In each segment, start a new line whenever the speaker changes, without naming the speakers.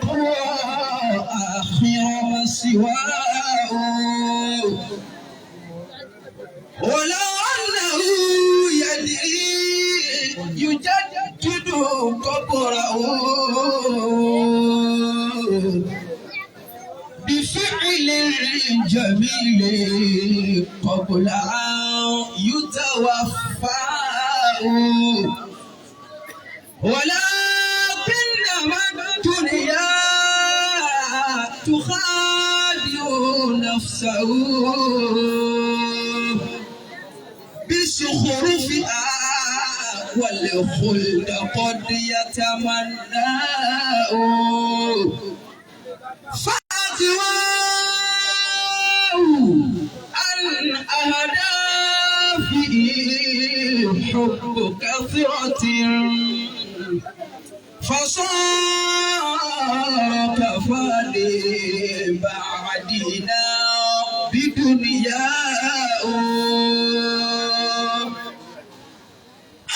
هو آخر مسواه ولو أنه يدري يجدد قبره بفعل جميل قبل أن يتوفى ولكنما الدنيا تخادع نفسه بزخرفها والخلد قد يتمناه فأتواه عن أهدافه حب كثرة فصار كفاني بعدنا بدنياه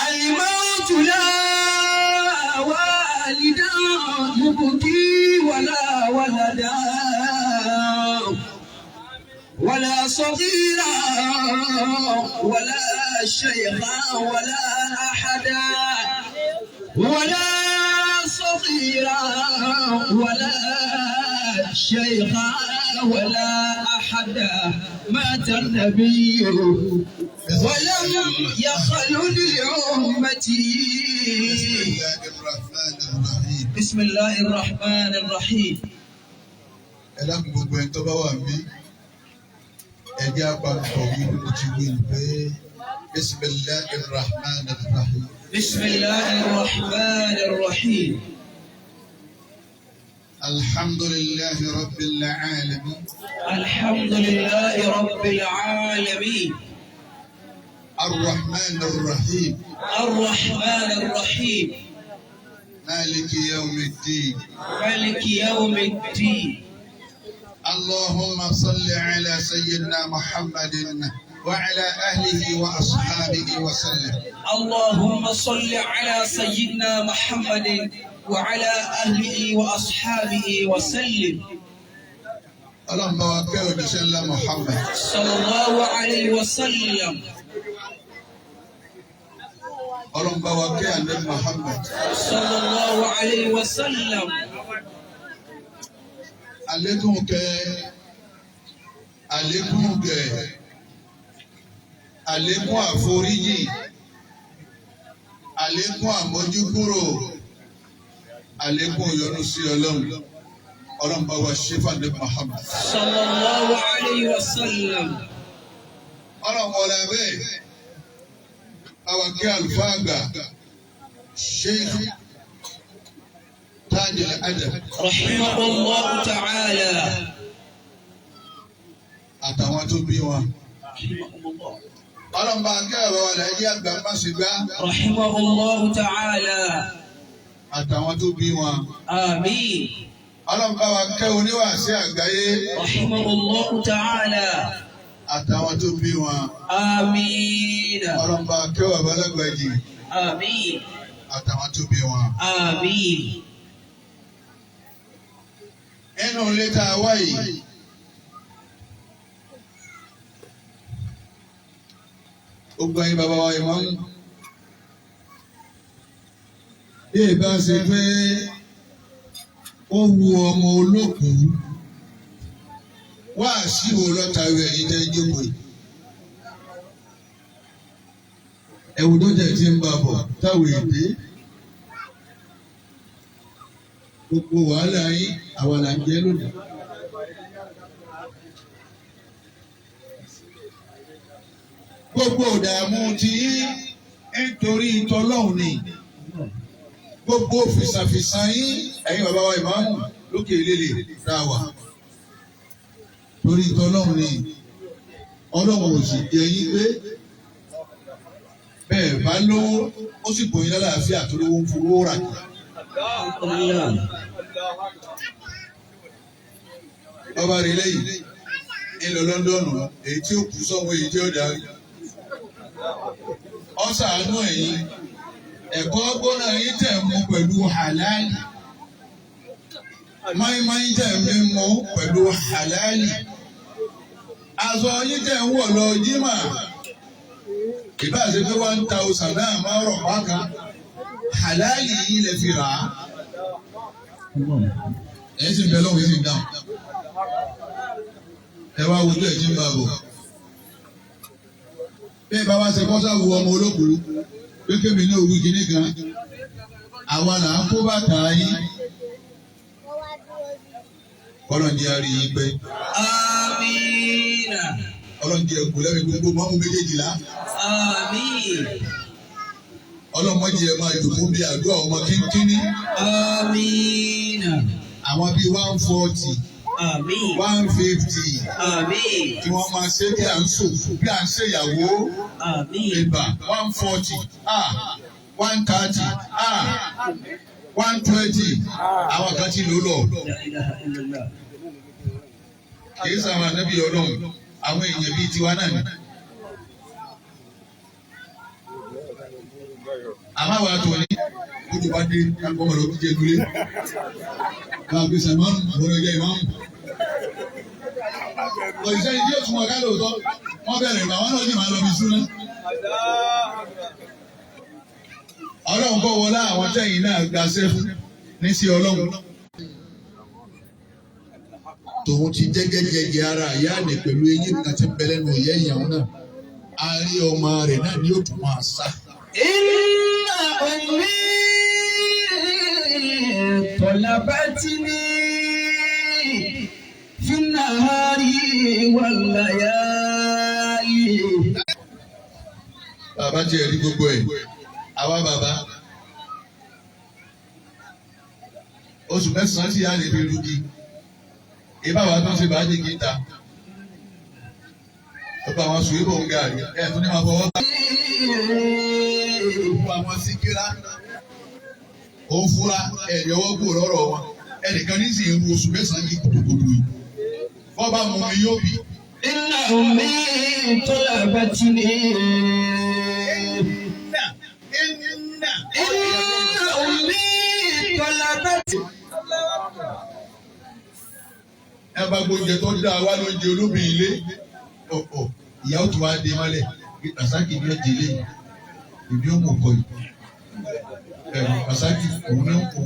الموت لا والدا يبكي ولا ولدا ولا صغيرا ولا شيخا ولا أحدا ولا صغيرا ولا شيخا ولا أحدا مات النبي ولم يخلد لأمتي. بسم الله الرحمن الرحيم.
ẹlẹ́kùn gbogbo ẹni tó bá wà mí ẹjẹ́ àpapọ̀ wí ló ti wí pé bismillahir rahmanir rahim.
bismillahir rahmanir rahim.
alhamdulillahi rabbil alamin.
alhamdulillahi rabbil alamin.
arrahmanir rahim.
arrahmanir rahim.
maliki yawmiddin.
maliki yawmiddin.
اللهم صل على سيدنا محمد وعلى أهله وأصحابه وسلم.
اللهم صل على سيدنا محمد وعلى أهله وأصحابه وسلم.
اللهم وكيل بسلا محمد
صلى الله عليه وسلم.
اللهم وكيل محمد
صلى الله عليه وسلم.
àlékún kẹ́ àlékún kẹ́ àlékún àforíjì àlékún àmójúkúrò àlékún ìyọ́nú sí Ọlọ́run Ọlọ́run bá wa ṣe fàdé Muhammad.
sallallahu alayhi wa sallam.
Ọlọ́run wọlé bẹ́ẹ̀ àwọn kí àlùfáà àgbà Sheikh Taj al-Adab
rahimahullah ta'ala.
àtàwọn tó bí wọn. Ọlọ́run bá kẹ́ ọ̀rọ̀ wà láyé àgbà má ṣe gbá.
rahimahullah ta'ala.
àtàwọn tó bí wọn.
àmín.
Ọlọ́run bá wa kẹ́ oníwàásí àgbáyé.
rahimahullah ta'ala.
àtàwọn tó bí wọn.
àmín.
Ọlọ́run bá kẹ́ Babalagbaji.
àmín.
àtàwọn tó bí wọn.
àmín.
Nínú ilé tá a wá yìí. Gbogbo ẹ̀yin bàbá wa ìmọ̀ ń. Bí ìbá ṣe pé ó wu ọmọ olókùú wá síwò lọ́ta rẹ̀ yìí tẹ́ jókòó yìí. Ẹ̀wù tó jẹ́ ti ń bá bọ̀ táwọn èdè. Gbogbo wàhálà yín àwa là ń jẹ lónìí. Gbogbo ìdààmú ti yín nítorí tọlọ́hun ni. Gbogbo fìsàfìsà yín ẹ̀yin bàbá wa ìmáàmù lókè lélẹ̀ dáwà. Torí tọlọ́hun ni. Ọlọ́run ò sì jẹ yín pé bẹ́ẹ̀ bá lówó ó sì bò yín lálàáfíà tó lówó ń fowó rà kí. Ọba rẹ̀ lẹ́yìn ńlọ Lọ́ndọ̀nù èyí tí ó kù sọ́wọ́ èyí tí ó darí. Ọ̀sàánú ẹ̀yin ẹ̀kọ́ gbóná yín tẹ̀ mú pẹ̀lú halali. Máyímáyí tẹ̀ mí mú pẹ̀lú halali. Aṣọ yín tẹ̀ ń wọ̀ lọ jímà. Ìbá ṣe pé 1,000 náà máa rọ̀ pákà. Halali yìí lè fi rà á. Ẹ sì bẹ lọ́wọ́ sí dáhùn. Ẹ wá wojú ẹ̀ tí ń bá bọ̀. Bí ẹ bá wá ṣe kọ́sá wo ọmọ olókùnrin, pé kébì ní òwú kìíní kan, àwa là ń kó bàtà yín. Ọlọ́njẹ́ àrí yín pé.
Amina.
Ọlọ́njẹ́ ẹ̀kú lẹ́yìn gbogbo mọ́mú méjèèjìlá.
Àmín.
Ọlọ́mọdé ẹ̀ máa dùnkún bí àdúrà ọmọ kínkínní.
Amina.
Àwọn bíi 140.
Àmín.
150.
Àmín.
Tí wọ́n máa ṣe bí à ń sò bí à ń ṣèyàwó.
Àmín.
Ìbà 140. 130. 120. Àwọn kan ti lò lọ.
La ilaha illallah.
Kìí sáwọn anábì Ọlọ́run, àwọn èèyàn bíi tiwa náà ni. Àmọ́ àwọn àtọ̀ ní ojú bá dé káàkó ọmọ lọ́dún jẹ́ nulẹ̀. Káà gbèsè máa ń bọ̀rọ̀ jẹ́ ìmáàmù. Òṣìṣẹ́ ìdí òtún ọ̀gá lóòótọ́, wọ́n bẹ̀rẹ̀ ìgbà wọn náà ní màá lọ bí súná. Ọlọ́run kọ́ wọlé àwọn tẹ̀yìn náà gba sẹ́fù ní sí Ọlọ́run. Tòun ti jẹ́gẹ́jẹgẹ ara ìyá ni pẹ̀lú eyín kan ti bẹ̀rẹ̀ nù ìyá ìyàwó náà. A rí ọmọ rẹ̀ náà ní òtún máa sá.
Inna ummi talabatni fi nahari wal layali.
Bàbá tiẹ̀ rí gbogbo ẹ̀, àwa bàbá. Oṣù mẹ́sàn-án sì yá lè fi rúgi. Ìbá wa tó ń ṣe bàájì gíta. Ọba àwọn sùn ìbò ń ga àrí. Ẹ̀ tún ní máa fọwọ́ bá. Ọba àwọn síkírá. Ó ń fura ẹ̀yọ́wọ́ kù lọ́rọ̀ wọn. Ẹnìkan ní sì ń ru oṣù mẹ́sàn-án yìí kùtùkùtù yìí. Bọ́ bá mú mi yóò bì.
Inna ummi talabatni. Inna ummi talabatni.
Ẹ bá gbóúnjẹ tó dá wa lóúnjẹ olóbìn ilé. Ọ̀pọ̀ ìyàwó tó wá dé mọ́lẹ̀. Rasaki ni ó délé. Èmi ò mọ̀ kọ́ yìí. Rasaki òun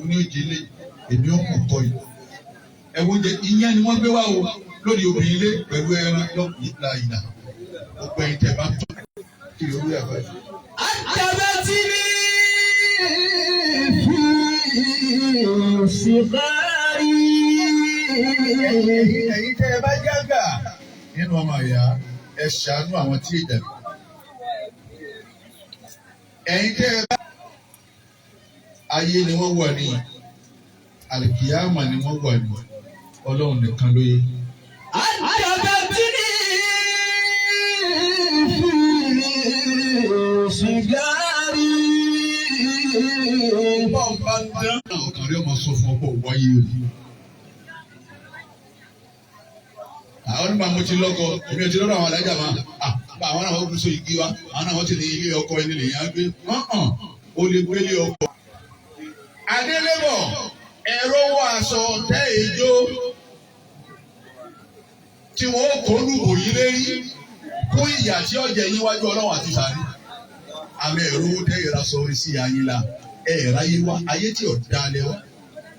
ni ó délé. Èmi ò mọ̀ kọ́ yìí. Ẹ wo oúnjẹ ìyẹn ni wọ́n gbé wá o lórí obìnrin ilé pẹ̀lú ẹran lọ́kùnrin ìlà. Gbogbo ẹ̀yin tẹ̀ bá tó kí ló rí àbáyé.
Atabatni fi sighari.
Ẹ̀yin tẹ́ ẹ bá jágà nínú ọmọ ìyá ẹ ṣàánú àwọn tí èjà. Ẹ̀yin tẹ́ ẹ bá ayé ni wọ́n wà ní àlìkìyámà ni wọ́n wà ní Ọlọ́run nìkan ló yé.
Atabatni fi sighari.
Bọ́ọ̀ bá ń dán ọkàn rẹ̀ máa sọ fún ọkọ̀ wáyé o. Àwọn nígbà mo ti lọ́kọ, èmi ò ti lọ́dọ̀ àwọn alájà máa. Àwọn náà wọ́n kú so igi wa, àwọn náà wọ́n ti ní ilé ọkọ ẹni lè yàn gbé. O lè gbé ilé ọkọ. Adélébọ̀, ẹ̀rọ wọ aṣọ tẹ́ èjó tí wọ́n kó lùbò yín lérí fún ìyà tí ọ̀jẹ̀ yín wájú Ọlọ́run àti sàrí. Àmì ẹ̀rọ tẹ́ ìra sọ orí sí ayé la. Ẹ̀rọ ayé wa, ayé tí ò dá lé wa.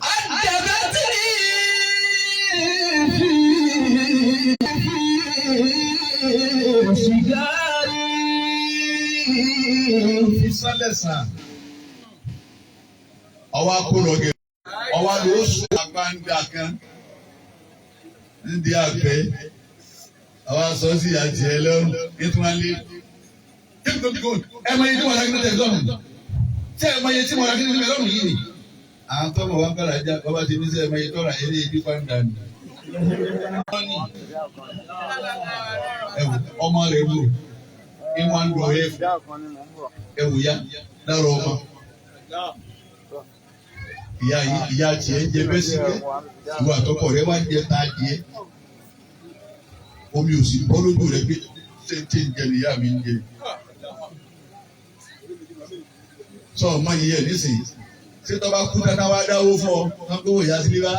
Atabatni fi sighari.
Ìsálẹ̀sàn. Ọwọ́ akólọ́gẹ̀. Ọwọ́ ló sùn àgbàǹdà kan. Ndí àgbẹ̀. Ọwọ́ aṣọ sí àti ẹ lọ́rùn. Ìtumọ̀lé. Ẹ máa yẹ tí mo ra kí ní tẹ̀sán. Ṣé ẹ máa yẹ tí mo ra kí ní tẹ̀sán yìí ni? Àwọn tọ́mọ̀ wá ń kára já. Bàbá ti ní sẹ́ ẹ máa yẹ tọ́ra eré ibi pàǹdà ni. Ọmọ rẹ̀ wò. Ìwọ̀n ń lọ ẹ̀wù ya lára ọmọ. Ìyá tiẹ̀ ń jẹ bẹ́ẹ̀ síbẹ̀. Ìwà àtọkọ rẹ̀ wá ń jẹ tá a jẹ. Omi ò sì bọ́ lójú rẹ̀ pé ṣé ń jẹ níyà mi ń jẹ. sọ ọmọ yìí yẹ nísìnyí ṣé tó bá kú dáná wá dáwó fún ọ wọn kó ìyá sílé bá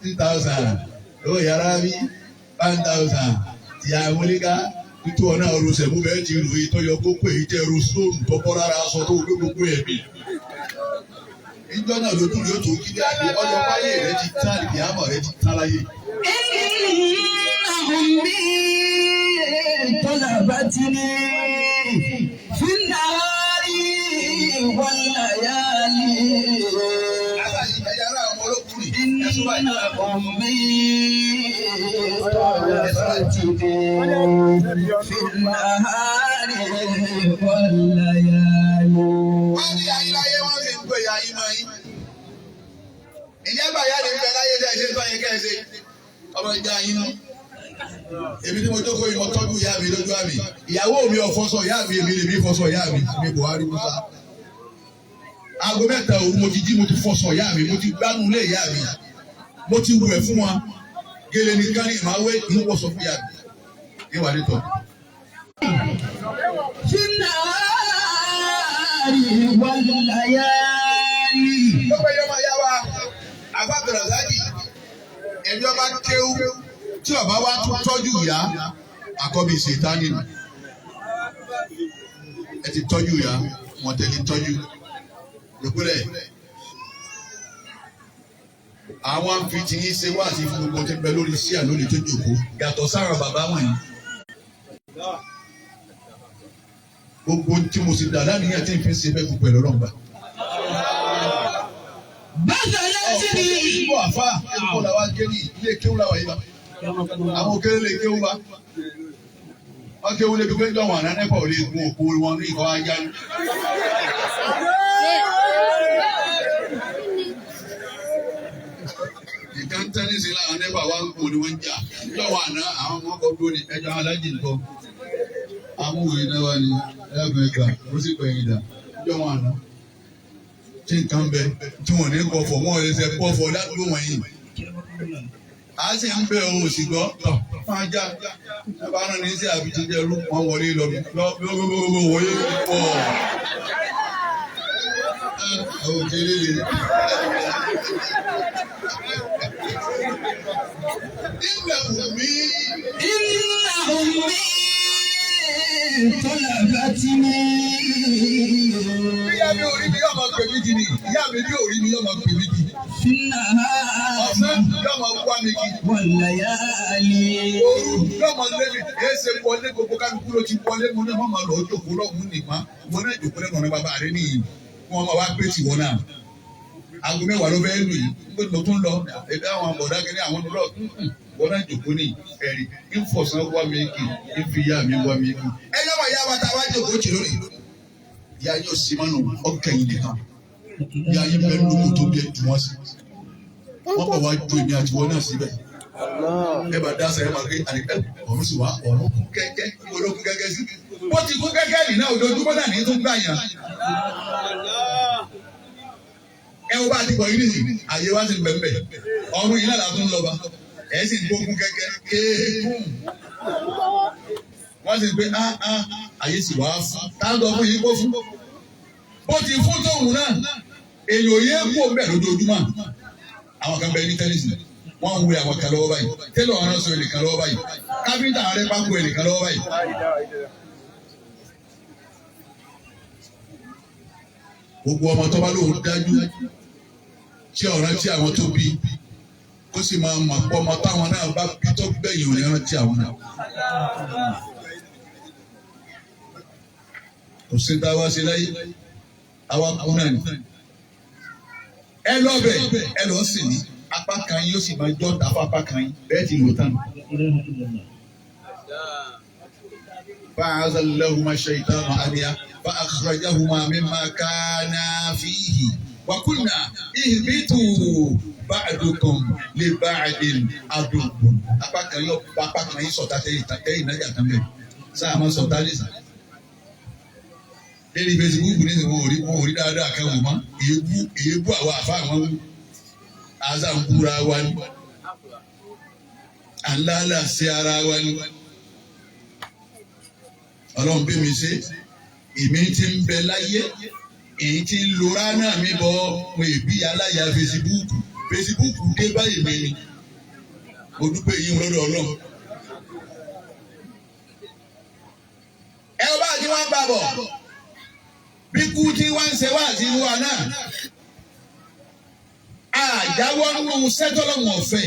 2,000 owó yàrá bí 1,000 ìyá amúlíká títú ọ̀nà ọ̀rọ̀sẹ̀ mú bẹ́ẹ̀ ti rò ìtọ́ yọ kókó èyí tẹ́ ẹrú sóòrù tó bọ́ lára aṣọ tó gbé gbogbo ẹ̀mí. ìjọ náà ló dúró tó kí ní àgbẹ̀ ọjọ́ báyé rẹ ti tán ìdí àmọ̀ rẹ ti tán láyé.
طلبتني في النهار والليالي إن أمي طلبتني في النهار والليالي.
wọ́n ní ayé wọ́n fi ń gbé ya yín mọ́ yín. ìjẹ́bà yára ń bẹ láyé dẹ́ ṣe báyìí kẹ́sẹ̀ ọmọ ìjà yín náà. èmi tí mo jókòó yìí mo tọ́jú ìyá mi lójú àmì ìyàwó mi ò fọṣọ ìyá mi èmi lè mi fọṣọ ìyá mi Buhari Musa. aago 3 òru mo ti jí mo ti fọṣọ ìyá mi mo ti gbánú lé ìyá mi mo ti wẹ̀ fún wa gèlè nìkan ní ìmáwé ìwọ̀sọ̀ fún ìyá mi ìwà nítọ̀. Gbogbo ẹyọ máa yá wa, àbá bẹ̀rẹ̀ sáàdì, ẹni ọba kéwú tí ọba wa tún tọ́jú ìyá, àkọ́bí ṣètánì nù. Ẹ ti tọ́jú ìyá, wọ́n tẹ̀lé tọ́jú. Lókùlẹ̀, àwọn afitì yìí ṣe wá sí fún gbogbo tí ń bẹ lórí sí àlónì tó jòkó. Yàtọ̀ sára bàbá wọ̀nyí. Gbogbo tí mo sì dà láníyàn tí n fi ṣe bẹ́ẹ̀ fún pẹ̀lú ọlọ́mọba.
Bàtà láti rí.
Ìbò àfa ìbò làwa gé ní ilé kéwú làwa yìí bá. Àwọn òkèlè lè kéwú bá. Wọ́n kéwú lè gbé dọ̀wọ̀n àná nípa ò lè gun òkú wọn ní ìkọ́ ajá ní. Ìkan tẹ́lẹ̀ sí láwọn nípa wa ń kó ni wọ́n ń jà. Dọ̀wọ̀n àná àwọn ọmọ ọkọ̀ dúró ní ẹjọ́ alájì nǹkan. Amúwèé náà wá ní ẹgbẹ́ ìgbà ó sì pẹ̀yìn dà. Dọ̀wọ̀n àná. Tí nǹkan bẹ tí wọ́n ní kọ̀ọ̀fọ̀ wọ́n lè ṣe kọ̀ọ̀fọ̀ ládùúgbò wọ̀nyí. A sì ń bẹ ohun òsì gbọ́ tọ̀ fún ajá. Ẹ bá rán ní sí àbíjí jẹ́rú wọn wọlé lọ gbogbo wọlé pọ̀. Àwọn òkèlè lè. Nígbà wùmí.
Inna ummi talabatni.
Ìyá mi ò rí mi yóò máa pè mí jì ni. Ìyá mi bí ò rí mi yóò máa pè mí jì. Ọ̀sán yóò máa wá mi kí.
Wal-layali.
Òru yóò máa lé mi. Èé ṣe wọlé gbogbo kálukú ló ti wọlé mo náà máa lọ jókòó lọ́hùn nìkan. Mo náà jókòó lẹ́nu bàbá rẹ̀ nìyí. Wọ́n máa wá pé tiwọn náà. Aago 10 ló fẹ́ lù yìí. Nígbà tó tún lọ, ẹgbẹ́ àwọn àbọ̀dá kẹ́ni àwọn lọ. Wọ́n náà jókòó ní ẹ̀rí. Ìfọ̀sán wá mi kì. Ìfìyà mi wá mi kì. Ẹ yọ wà yá wa ta wá jókòó jì lónìí. Ìyá yóò sì máa nù ọkàn yìí nìkan. Ìyá yìí bẹ́ẹ̀ lóko tó bí ẹ jù wọ́n sí. Wọ́n bọ̀ wá ju èmi àti wọn náà síbẹ̀. Ẹ bá dá sẹ́yìn máa gbé àdìpẹ́ ọ̀run sì wá ọ̀run kún kẹ́kẹ́ olókun kẹ́kẹ́ sí. Wọ́n ti kún kẹ́kẹ́ nìyẹn ojoojúmọ́ náà ní tó ń gbà yàn. Ẹ wo bá a ti bọ̀ yìí nìyí, àyè wá sí bẹ̀m̀bẹ̀. Ọ̀run yìí náà la tún lọ bá. Ẹ sì ń gbógun kẹ́kẹ́ kéékùn. Wọ́n sì gbé àyè sì wá fún. Táǹtọ̀ fún yìí kó fún. Bó ti fún tóun náà, èèyàn yẹn kó bẹ̀ lójoojúmọ́. Àwọn kan bẹ ní tẹ́nísì. Wọ́n ń wé àwọn kan lọ́wọ́ báyìí. Tẹ́lọ̀ ọ̀rọ̀ sọ ẹnìkan lọ́wọ́ báyìí. Káfíńtà rẹ̀ bá kó ẹnìkan lọ́wọ́ báyìí. Gbogbo ọmọ tó bá lóun dájú tí ọ̀ràn tí àwọn tó bí kó sì máa mọ̀ pọ̀ ọmọ táwọn náà bá bí tó gbẹ̀yìn ò ní rántí àwọn náà. Kò sí tá a wá sí láyé, àwa kú náà ni. Ẹ lọ bẹ̀, ẹ lọ sì ní. Apá kan yóò sì máa jọ́ ta fún apá kan yín bẹ́ẹ̀ ti lò tán. فأزلهما الشيطان عنها فأخرجهما مما كانا فيه وقلنا اهبطوا بعضكم لبعض عدو. apá kan yóò bá apá kan yín sọ̀tá tẹ́yìn náà yàtọ̀ mẹ́rin sáà máa sọ̀tá lẹ́sà. lẹ́yìn Facebook ní ìwọ̀n orí dáadáa kan wò mọ́ èébú àwọn àfa àwọn àzà ń búra wa ni àńláńlá sí ara wa ni. Ọlọ́run bí mi ṣe èmi ti ń bẹ láyé èyí tí ń lora náà mi bọ̀ mo èbí aláya Facebook dé báyìí mi ni mo dúpẹ́ yín lọ́dọ̀ Ọlọ́run. ẹ bá tí wọ́n gbà bọ̀ bí kú tí wọ́n ń ṣe wá sí wa náà àjáwọ́ nínú sẹ́tọ́lọ́mù ọ̀fẹ́.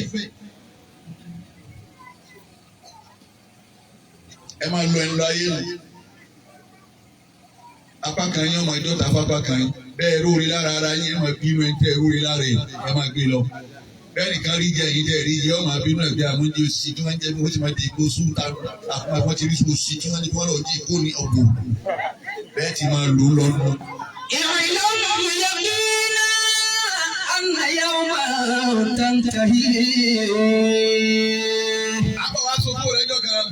ẹ máa lo ẹnu ayé nù apá kan yín ọmọ ìjọta apá kan yín bẹ́ẹ̀ rórí lára ara yín ẹ máa bínú ẹ tẹ rórí lára ẹ máa gbé lọ bẹ́ẹ̀ nìkan rí jẹ yín tẹ rí jẹ ọmọ abínú ẹ bí àmújẹ òsì tí wọ́n jẹ bí wọ́n ti máa di ìkó sùn ta àpò àwọn ti rí òsì tí wọ́n ní kí wọ́n lọ jí ìkó ní ọ̀gbọ̀n bẹ́ẹ̀ ti máa lò ó lọ́nà.
اعلموا يقينا أن يوما تنتهي.
àbọ̀ wá sọ fún ọ̀rẹ́jọ́ kan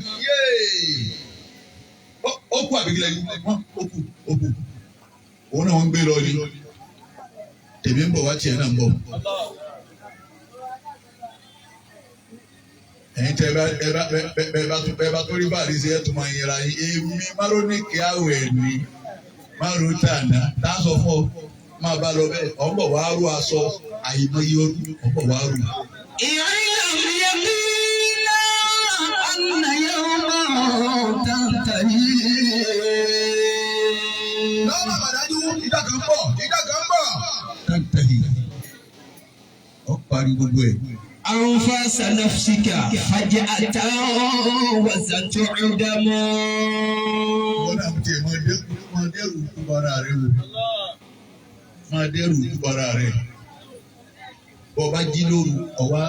ó kú àbíkílẹ̀ yìí ó kú òun náà wọ́n ń gbé lọ ni tèmi ń bọ̀ wá tiẹ̀ náà ń bọ̀. ẹ̀yin tẹ bẹ́ẹ̀ bá tó rí báàrí sí ẹ̀ tó máa yẹra yín èmi márónìkì àwẹ̀ ni márùtànà dáṣọ fún ọ máa bá lọ bẹ́ẹ̀ ọ̀ ń bọ̀ wá rú aṣọ àìmọye ọdún ọ̀ ń bọ̀ wá rú.
اعلم يقينا أن يوما تنتهي.
lọ́wọ́ àbàdájú ìdá kan bọ̀ tẹ́ntẹ́hì ọ parí gbogbo ẹ̀.
أنفاس نفسك فجأة وستعدم.
wọ́n náà tiẹ̀ máa dẹ́rù kúbara rẹ̀ wò máa dẹ́rù kúbara rẹ̀ bọ́ bá jí lóru ọ̀wá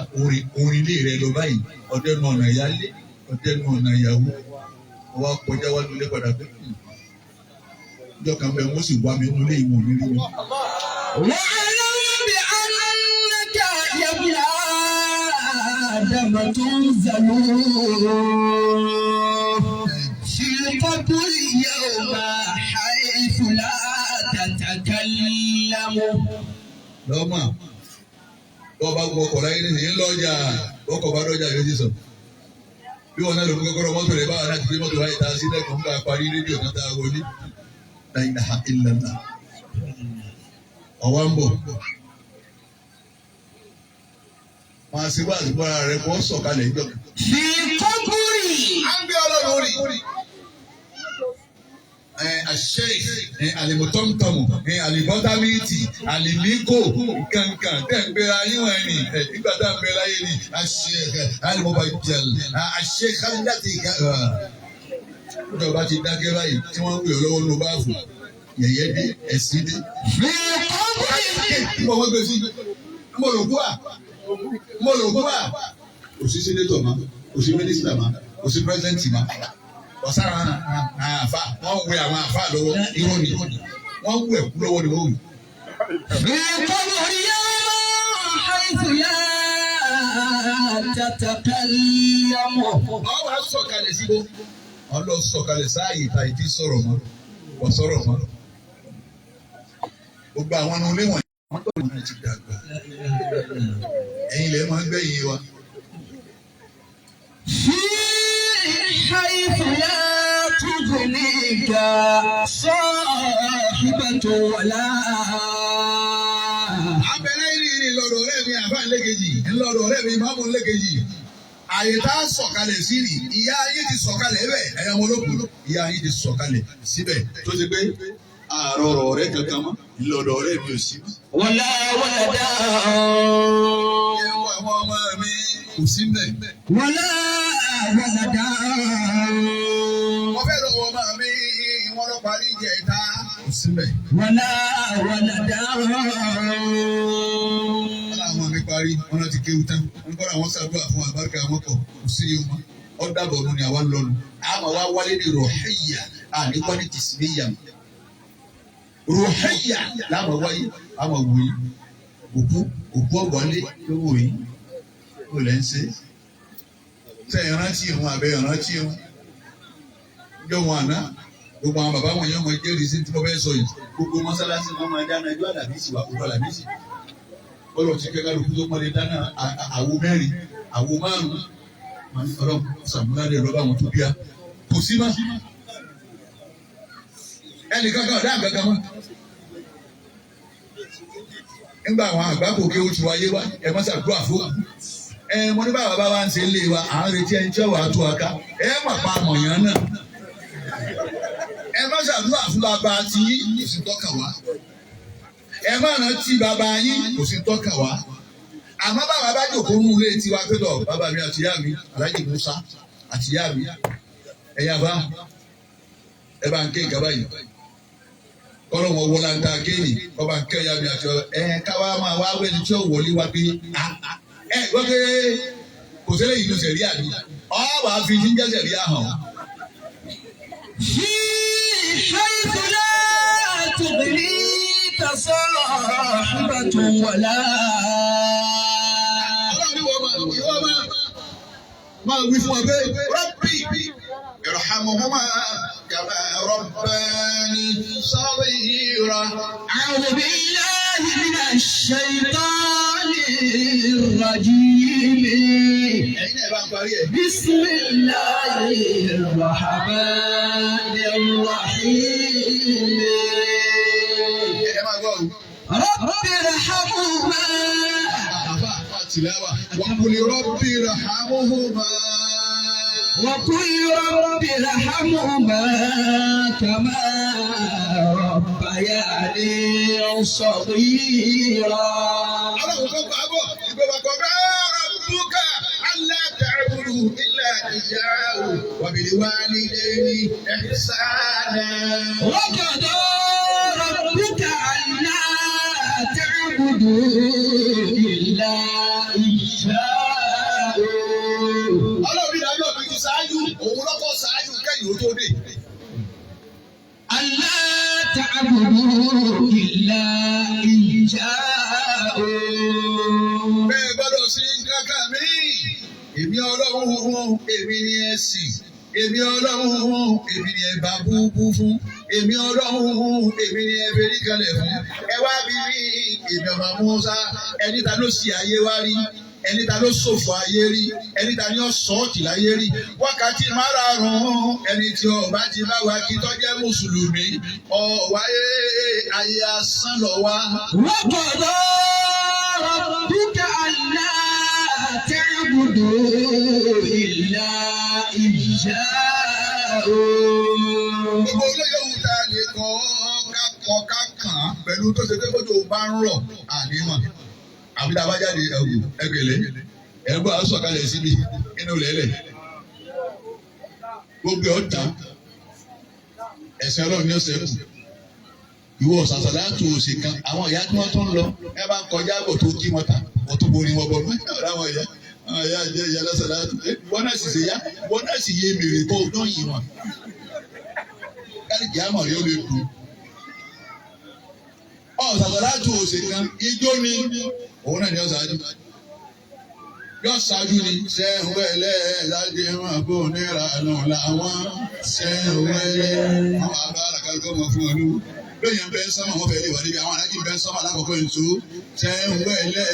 orin ilé rẹ̀ lọ báyìí ọ̀dẹ́nu ọ̀nà ìyálé ọ̀dẹ́nu ọ̀nà ìyàwó ọ̀wá kọjá wá lulẹ̀ padà pé ìjọ kan bẹ́ẹ̀ wọ́n sì wá mi nílé ìwọ̀n nílé wọn.
واعلم بأنك يا ابن آدم تنزل في القبر يوم حيث لا تتكلم.
lọ́mọ bọ́ bá gbọ́ ọkọ̀ láyé nìyí ńlọ́jà ọkọ̀ bá dọ́jà yóò ti sọ. bí wọn náà lò fún kọ́kọ́rọ́ mọ́tò rẹ̀ báwa náà ti gbé mọ́tò wáyé ta sílẹ̀ kó ń bá parí rédíò kan tá a wọlé. la ilaha illallah. ọ̀wá ń bọ̀. máa ṣe wá àdúgbòrà rẹ̀ kó sọ̀kalẹ̀ ìjọ.
في القبر.
à ń gbé ọlọ́run orí. Àṣeyìk àlìmọ̀tọ́mùtọ́mù àlìbọ́támìtì àlìmíkò kankan tẹ̀ ń gbéra yín wọ̀nyí ni nígbà tá à ń gbéra yín ni àṣeyìk àlìmọ̀bàjẹ́lì àṣeyìk àlìjáde ìjọba ti dákẹ́ báyìí tí wọ́n ń wí ọlọ́wọ́ ló bá fò yẹ̀yẹ́ dé ẹ̀sìn dé.
في القبر.
mo wọ́n gbé sí mo lò kú à kò sí sínétọ̀ ma kò sí mínísítà ma kò sí pírẹ́sidẹ́ǹtì ma ọ̀sára àfa wọ́n wẹ àwọn àfa lọ́wọ́ irọ́ ni wọ́n wẹ kú lọ́wọ́ ni wọ́n wù.
في القبر يوم حيث لا تتكلم.
wọ́n wá sọ̀kalẹ̀ síbò wọ́n lọ sọ̀kalẹ̀ sáàyè ta ìdí sọ̀rọ̀ mọ́ wọ́n sọ̀rọ̀ mọ́. gbogbo àwọn ọmọ ilé wọ̀nyí wọ́n tó wọn ti dàgbà ẹ̀yin lè máa ń gbẹ̀yìn wa.
حيث لا تغنيك صاحبة ولا.
abẹ́rẹ́ ìrìn lọ́dọ̀ ọ̀rẹ́ mi àbá ńlẹ́kejì ńlọ́dọ̀ ọ̀rẹ́ mi máàmù ńlẹ́kejì àyè tá a sọ̀kalẹ̀ sí ni ìyá ayé ti sọ̀kalẹ̀ bẹ́ẹ̀ ẹ̀yà wọn ló kù ìyá ayé ti sọ̀kalẹ̀ síbẹ̀ tó ti pé àárọ̀ ọ̀rẹ́ kankan mọ́ ńlọ́dọ̀ ọ̀rẹ́ mi ò sí.
ولا ولدا.
ẹ̀wọ̀n àwọn ọmọ mi kò sí mbẹ̀.
ولا ولدا.
wọ́n fẹ́ lọ́wọ́ ọmọ mi wọ́n lọ parí ìjẹ ìta kò sí mbẹ̀.
ولا ولدا.
àwọn mi parí wọn náà ti kéwù tán wọn kọ́ àwọn ṣàdúrà fún àbáríkà wọn kọ̀ kò sí iye wọn ọ dábọ̀ ọdún ni àwa ń lọ́nu àmọ́ wa wálé ní rọ̀hẹ́yà àníkọ́ ní tìsíníyà rọ̀hẹ́yà láwọn wáyé àwọn wòye òkú ọ̀gbọ́nlé ló wòye ó lẹ́ ń ṣe tẹ ìrántí ìhun àbẹ ìrántí ìhun jọ wọn àná gbogbo àwọn bàbá wọn yẹn wọn jẹ́rìí sí tí wọ́n fẹ́ sọ yìí gbogbo mọ́sálásí wọn máa dáná ẹjọ́ àlàbísì wà gbogbo àlàbísì ọlọ́run ti kẹ́kẹ́ lóko tó mọ́lẹ̀ dáná àwo mẹ́rin àwo márùn-ún ọlọ́run sàmúládé lọ́ba àwọn tó bíá kò sí má ẹnì kankan ọ̀dá àgbàgbà mọ́ nígbà àwọn àgbákò kí ó ti wáyé wá ẹ má ṣàdúrà fún mo ní báwa bá wá ń ṣe ń lé wa à ń retí ẹni tí ó wà á tó wa ká ẹ má pa àmọ̀yàn náà ẹ má ṣàdúrà fún bàbá tí kò sí tọ́ka wá ẹ má rántí bàbá yín kò sí tọ́ka wá àmọ́ bàbá bá jòkó nínú ilé tiwa pé tọ̀ bàbá mi àti ìyá mi Aláàjì Musa àti ìyá mi ẹ̀yà bá ẹ bá ń ké ìkàbá yìí kọ́lọ́ wọn wọlé anta kéènì kọ́ba ń kẹ́ ìyá mi àti káwá máa wá wẹ́ni tí ó wọlé wá pé gbọ́ pé kò sílẹ̀ yìí ló ṣẹ̀rí àdú wà á fi jíjẹ́ ṣẹ̀rí àhàn.
في حيث لا تغنيك صاحبة ولا
máa wí fún wa pé Rabbi irhamuhuma kama rabbani saghira.
أعوذ بالله من الشيطان الرجيم بسم الله الرحمن الرحيم رب ارحمهما
وقل رب ارحمهما
وقل رب ارحمهما كما ربياني صغيرا.
ربك ألا تعبدوا إلا إياه وبالوالدين إحسانا.
وقضى ربك ألا تعبدوا إلا إياه.
Ọlọ́run ìdájọ́ mi ti ṣáájú, òun lọ́kọ́ ṣáájú kẹ́yìn ó tó dé.
ألا تعبدوا إلا إياه.
Bẹ́ẹ̀ gbọ́dọ̀ sí kankan mi. Èmi Ọlọ́run, èmi ni ẹ sìn. Èmi Ọlọ́run, èmi ni ẹ bá búbú fún. Èmi Ọlọ́run, èmi ni ẹ fẹ́rí kalẹ̀ fún. Ẹ wá bí mi, èmi ọmọ Mùsá, ẹni ta ló ṣì ayé wá rí. Ẹni ta ló ṣòfò ayé rí, ẹni ta ni ó sọ́ọ̀tì láyé rí. Wákàtí márààrún ẹni tí ọba ti bá wa kí tó jẹ́ mùsùlùmí ọ̀wáyé ayé asán lọ wá.
وقضى ربك ألا تعبدوا إلا إياه.
Gbogbo olóyè òun ta lè kọ́ ká kàn án pẹ̀lú tó ṣe pé kójú bá ń rọ̀ ànímọ̀. Àbí tá a bá jáde ẹgbẹ̀lẹ́ ẹgbẹ́ àwọn sọ̀kalẹ̀ síbi inú lẹ́lẹ̀ gbogbo ọ̀tá ẹ̀sìn Ọlọ́run ní ọ̀sẹ̀ kù ìwọ ṣàṣàlá tó o ṣe kan àwọn ìyá tí wọ́n tún lọ ẹ bá ń kọjá bọ̀ tó kí wọn ta wọ́n tó borí wọn bọ̀ lọ́wọ́ àwọn ìyá jẹ́ ìyá lọ́sàlá tó wọ́n náà sì ṣe yá wọ́n náà sì yé mèrè tó dán yìí wọn káàdì àmọ̀ yóò lè dùn ṣàṣàlá tó o ṣe kan ijó ni òun náà ni ó ṣáájú yóò ṣáájú ni ṣẹ́wẹ́lẹ́ láti wọn kó nira nù làwọn ṣẹ́wẹ́lẹ́ àwọn àbá àlàkàlùkọ́ wọn fún wọn lówó lóyìn bẹ́ẹ̀ sọ́mà wọn fẹ́ẹ́ lè wà níbi àwọn alájí bẹ́ẹ̀ sọ́mà lákòókò ètò ṣẹ́wẹ́lẹ́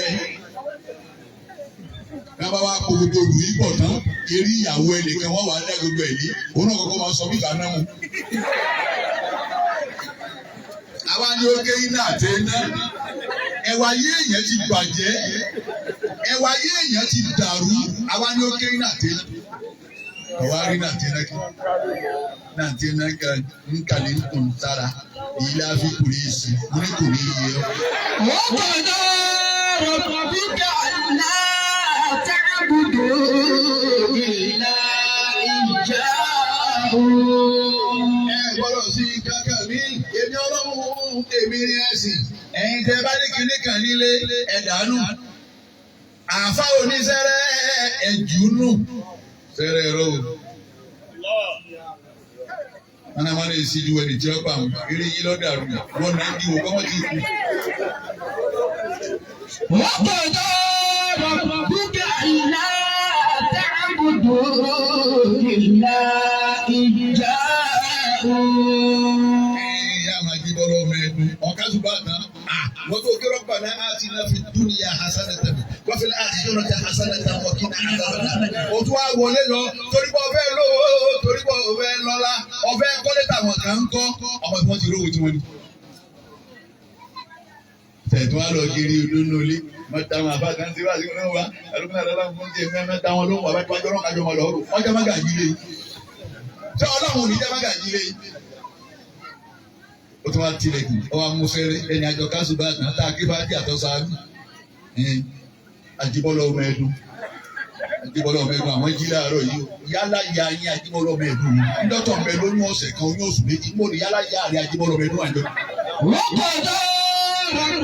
náà bá wá kó gbogbo olù yìí pọ̀ tán eré ìyàwó ẹnìkan wọ́n wà á dá gbogbo ẹ̀ ní òun náà kọ́kọ́ máa sọ bí ìgbà náà mu. àwa ni ó gé iná àti iná ẹwà yé èèyàn ti bàjẹ́ ẹwà yé èèyàn ti dàrú àwa ni ó gé iná àti iná àwa rí iná àti iná kí iná àti iná ń kàlí ń kùn sára ilé àfikún yìí sí ní kò ní yé ọ.
wọ́n gbọ́dọ̀ rọ̀bọ̀ bí kàlá ta'budu illa iyyahu.
Gbọ́dọ̀ sí kankan mi, èmi Ọlọ́run, èmi ni ẹ̀sìn. Ẹ̀yin tẹ́ bá ní kinní kan nílé ẹ̀dánù. Àfa oníṣẹ́rẹ́ ẹ̀júnù. Sẹ́rẹ̀ ẹ̀rọ o. Mọ̀nàmọ́ná ìṣíjú ẹni tí ó pa àwọn eré yìí lọ́dàrú. Wọ́n náà ń dìbò kọ́mọ́ ti kú.
Wọ́n gbọ́dọ̀ rabbuka alla ta'budu illa iyyahu.
Ọ̀ká ṣùgbọ́n àná, wọ́n tó kéré ọ̀pá náà á ti náà fi dúnìyà hasanatan wọ́n fi al-akhirati hasanatan wa qina adhaban nar. O tún wá wọlé lọ torí bọ́ ọ̀fẹ́ lówó torí bọ́ ọ̀fẹ́ lọ́lá ọ̀fẹ́ kọ́lé táwọn kan ń kọ́ ọmọ ìfọ́n ti rówó tí wọ́n ní. tẹ̀tún wá lọ kiri olóńgbò lé mẹ́ta wọn àbá kan ti wá sí wọn wá alùpùpù náà lọ́la fún ti mẹ́ta wọn ló ń wà bá tí wọ́n jọ́ kájọ wọn lọ wọ́n jẹ́ mágàjí lé ṣé ọlọ́run ò ní jẹ́ mágàjí lé ó tún wá tilẹ̀kùn ó wá mú fẹ́rẹ́ ẹni àjọ káṣù bá tàn tá a kí bá dí àtọ́sáájú Àjíbọ́lá ọmọ Ẹdùn Àjíbọ́lá ọmọ Ẹdùn àwọn jí láàárọ̀ yìí yálà ya yín Àjíbọ́lá ọmọ Ẹdùn dọ́tọ̀ ń bẹ lóyún ọ̀sẹ̀ kan oyún oṣù méjì mo ní yálà ya rẹ Àjíbọ́lá ọmọ Ẹdùn àjọ.
وقضى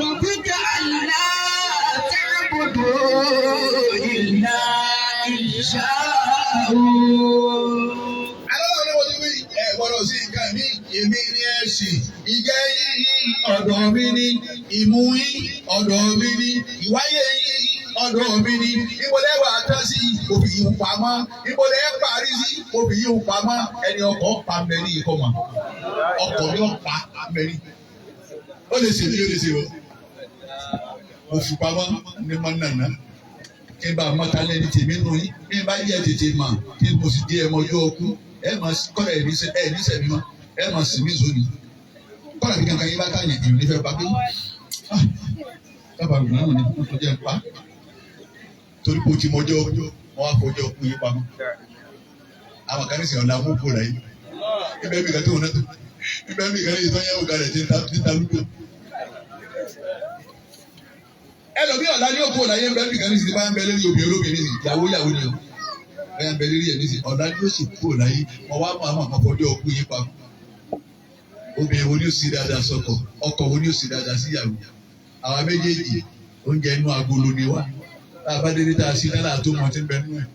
ربك ألا تعبدوا إلا إياه.
Aláwọ̀ ni mo ti wí gbọ́dọ̀ sí nǹkan mi èmi ni ẹ̀sìn ìjẹ́ yín ọ̀dọ̀ mi ni ìmú yín ọ̀dọ̀ mi ni ìwáyé yín ọ̀dọ̀ mi ni ìbọ̀lẹ́ wà á tán sí òbí yìí ń pamọ́ ìbọ̀lẹ́ parí sí òbí yìí ń pamọ́ ẹni ọkọ̀ pa mẹ́rin ìkọ́mọ ọkọ̀ ni ó pa mẹ́rin ó lè ṣe ní ó lè ṣe o mo fi pamọ́ ní mọ́ nàná kí n bá mọ́ta lẹ́ni tèmi nù yín bí n bá yẹ tètè mà kí n mo sì di ẹmọ ọjọ́ ọkú ẹ mà kọ́lá ẹ̀ níṣẹ́ mi mọ́ ẹ mà sì mí zoni kọ́lá bí kankan yín bá ká yẹn èmi nífẹ̀ẹ́ pa pé dábàá gbọ́n ní wọ́n tó jẹ́ pa torí pé o ti mọ ọjọ́ ọkú wọ́n á fọjọ́ ọkú yín pamọ́ àwọn kan ní sìn ọ̀la mú kó la yìí ibẹ̀ mi kan tó wọn náà tó ibẹ̀ mi kan ní ìtọ́jú ẹ̀wọ̀n kan rẹ̀ ti ta lúdò ẹlòmíì ọ̀la ní òkú ọ̀la yẹn bẹ́ẹ̀ bí kan ní sinmi báyà ń bẹ lórí obìnrin olóbìnrin ní ìyàwó ìyàwó ni o báyà ń bẹ lórí ẹ̀ ní sinmi ọ̀la ní oṣù kú ọ̀la yìí wọ́n wá máa máa fọjọ́ ọkú yín pa obìnrin wo ni ó sì dáadáa sọ́kọ ọkọ wo ni ó sì dáadáa síyàwó àwa méjèèjì oúnjẹ inú agolo ni wá tá a bá dédé tá a sí náírà tó mọ tí ń bẹ nínú ẹ̀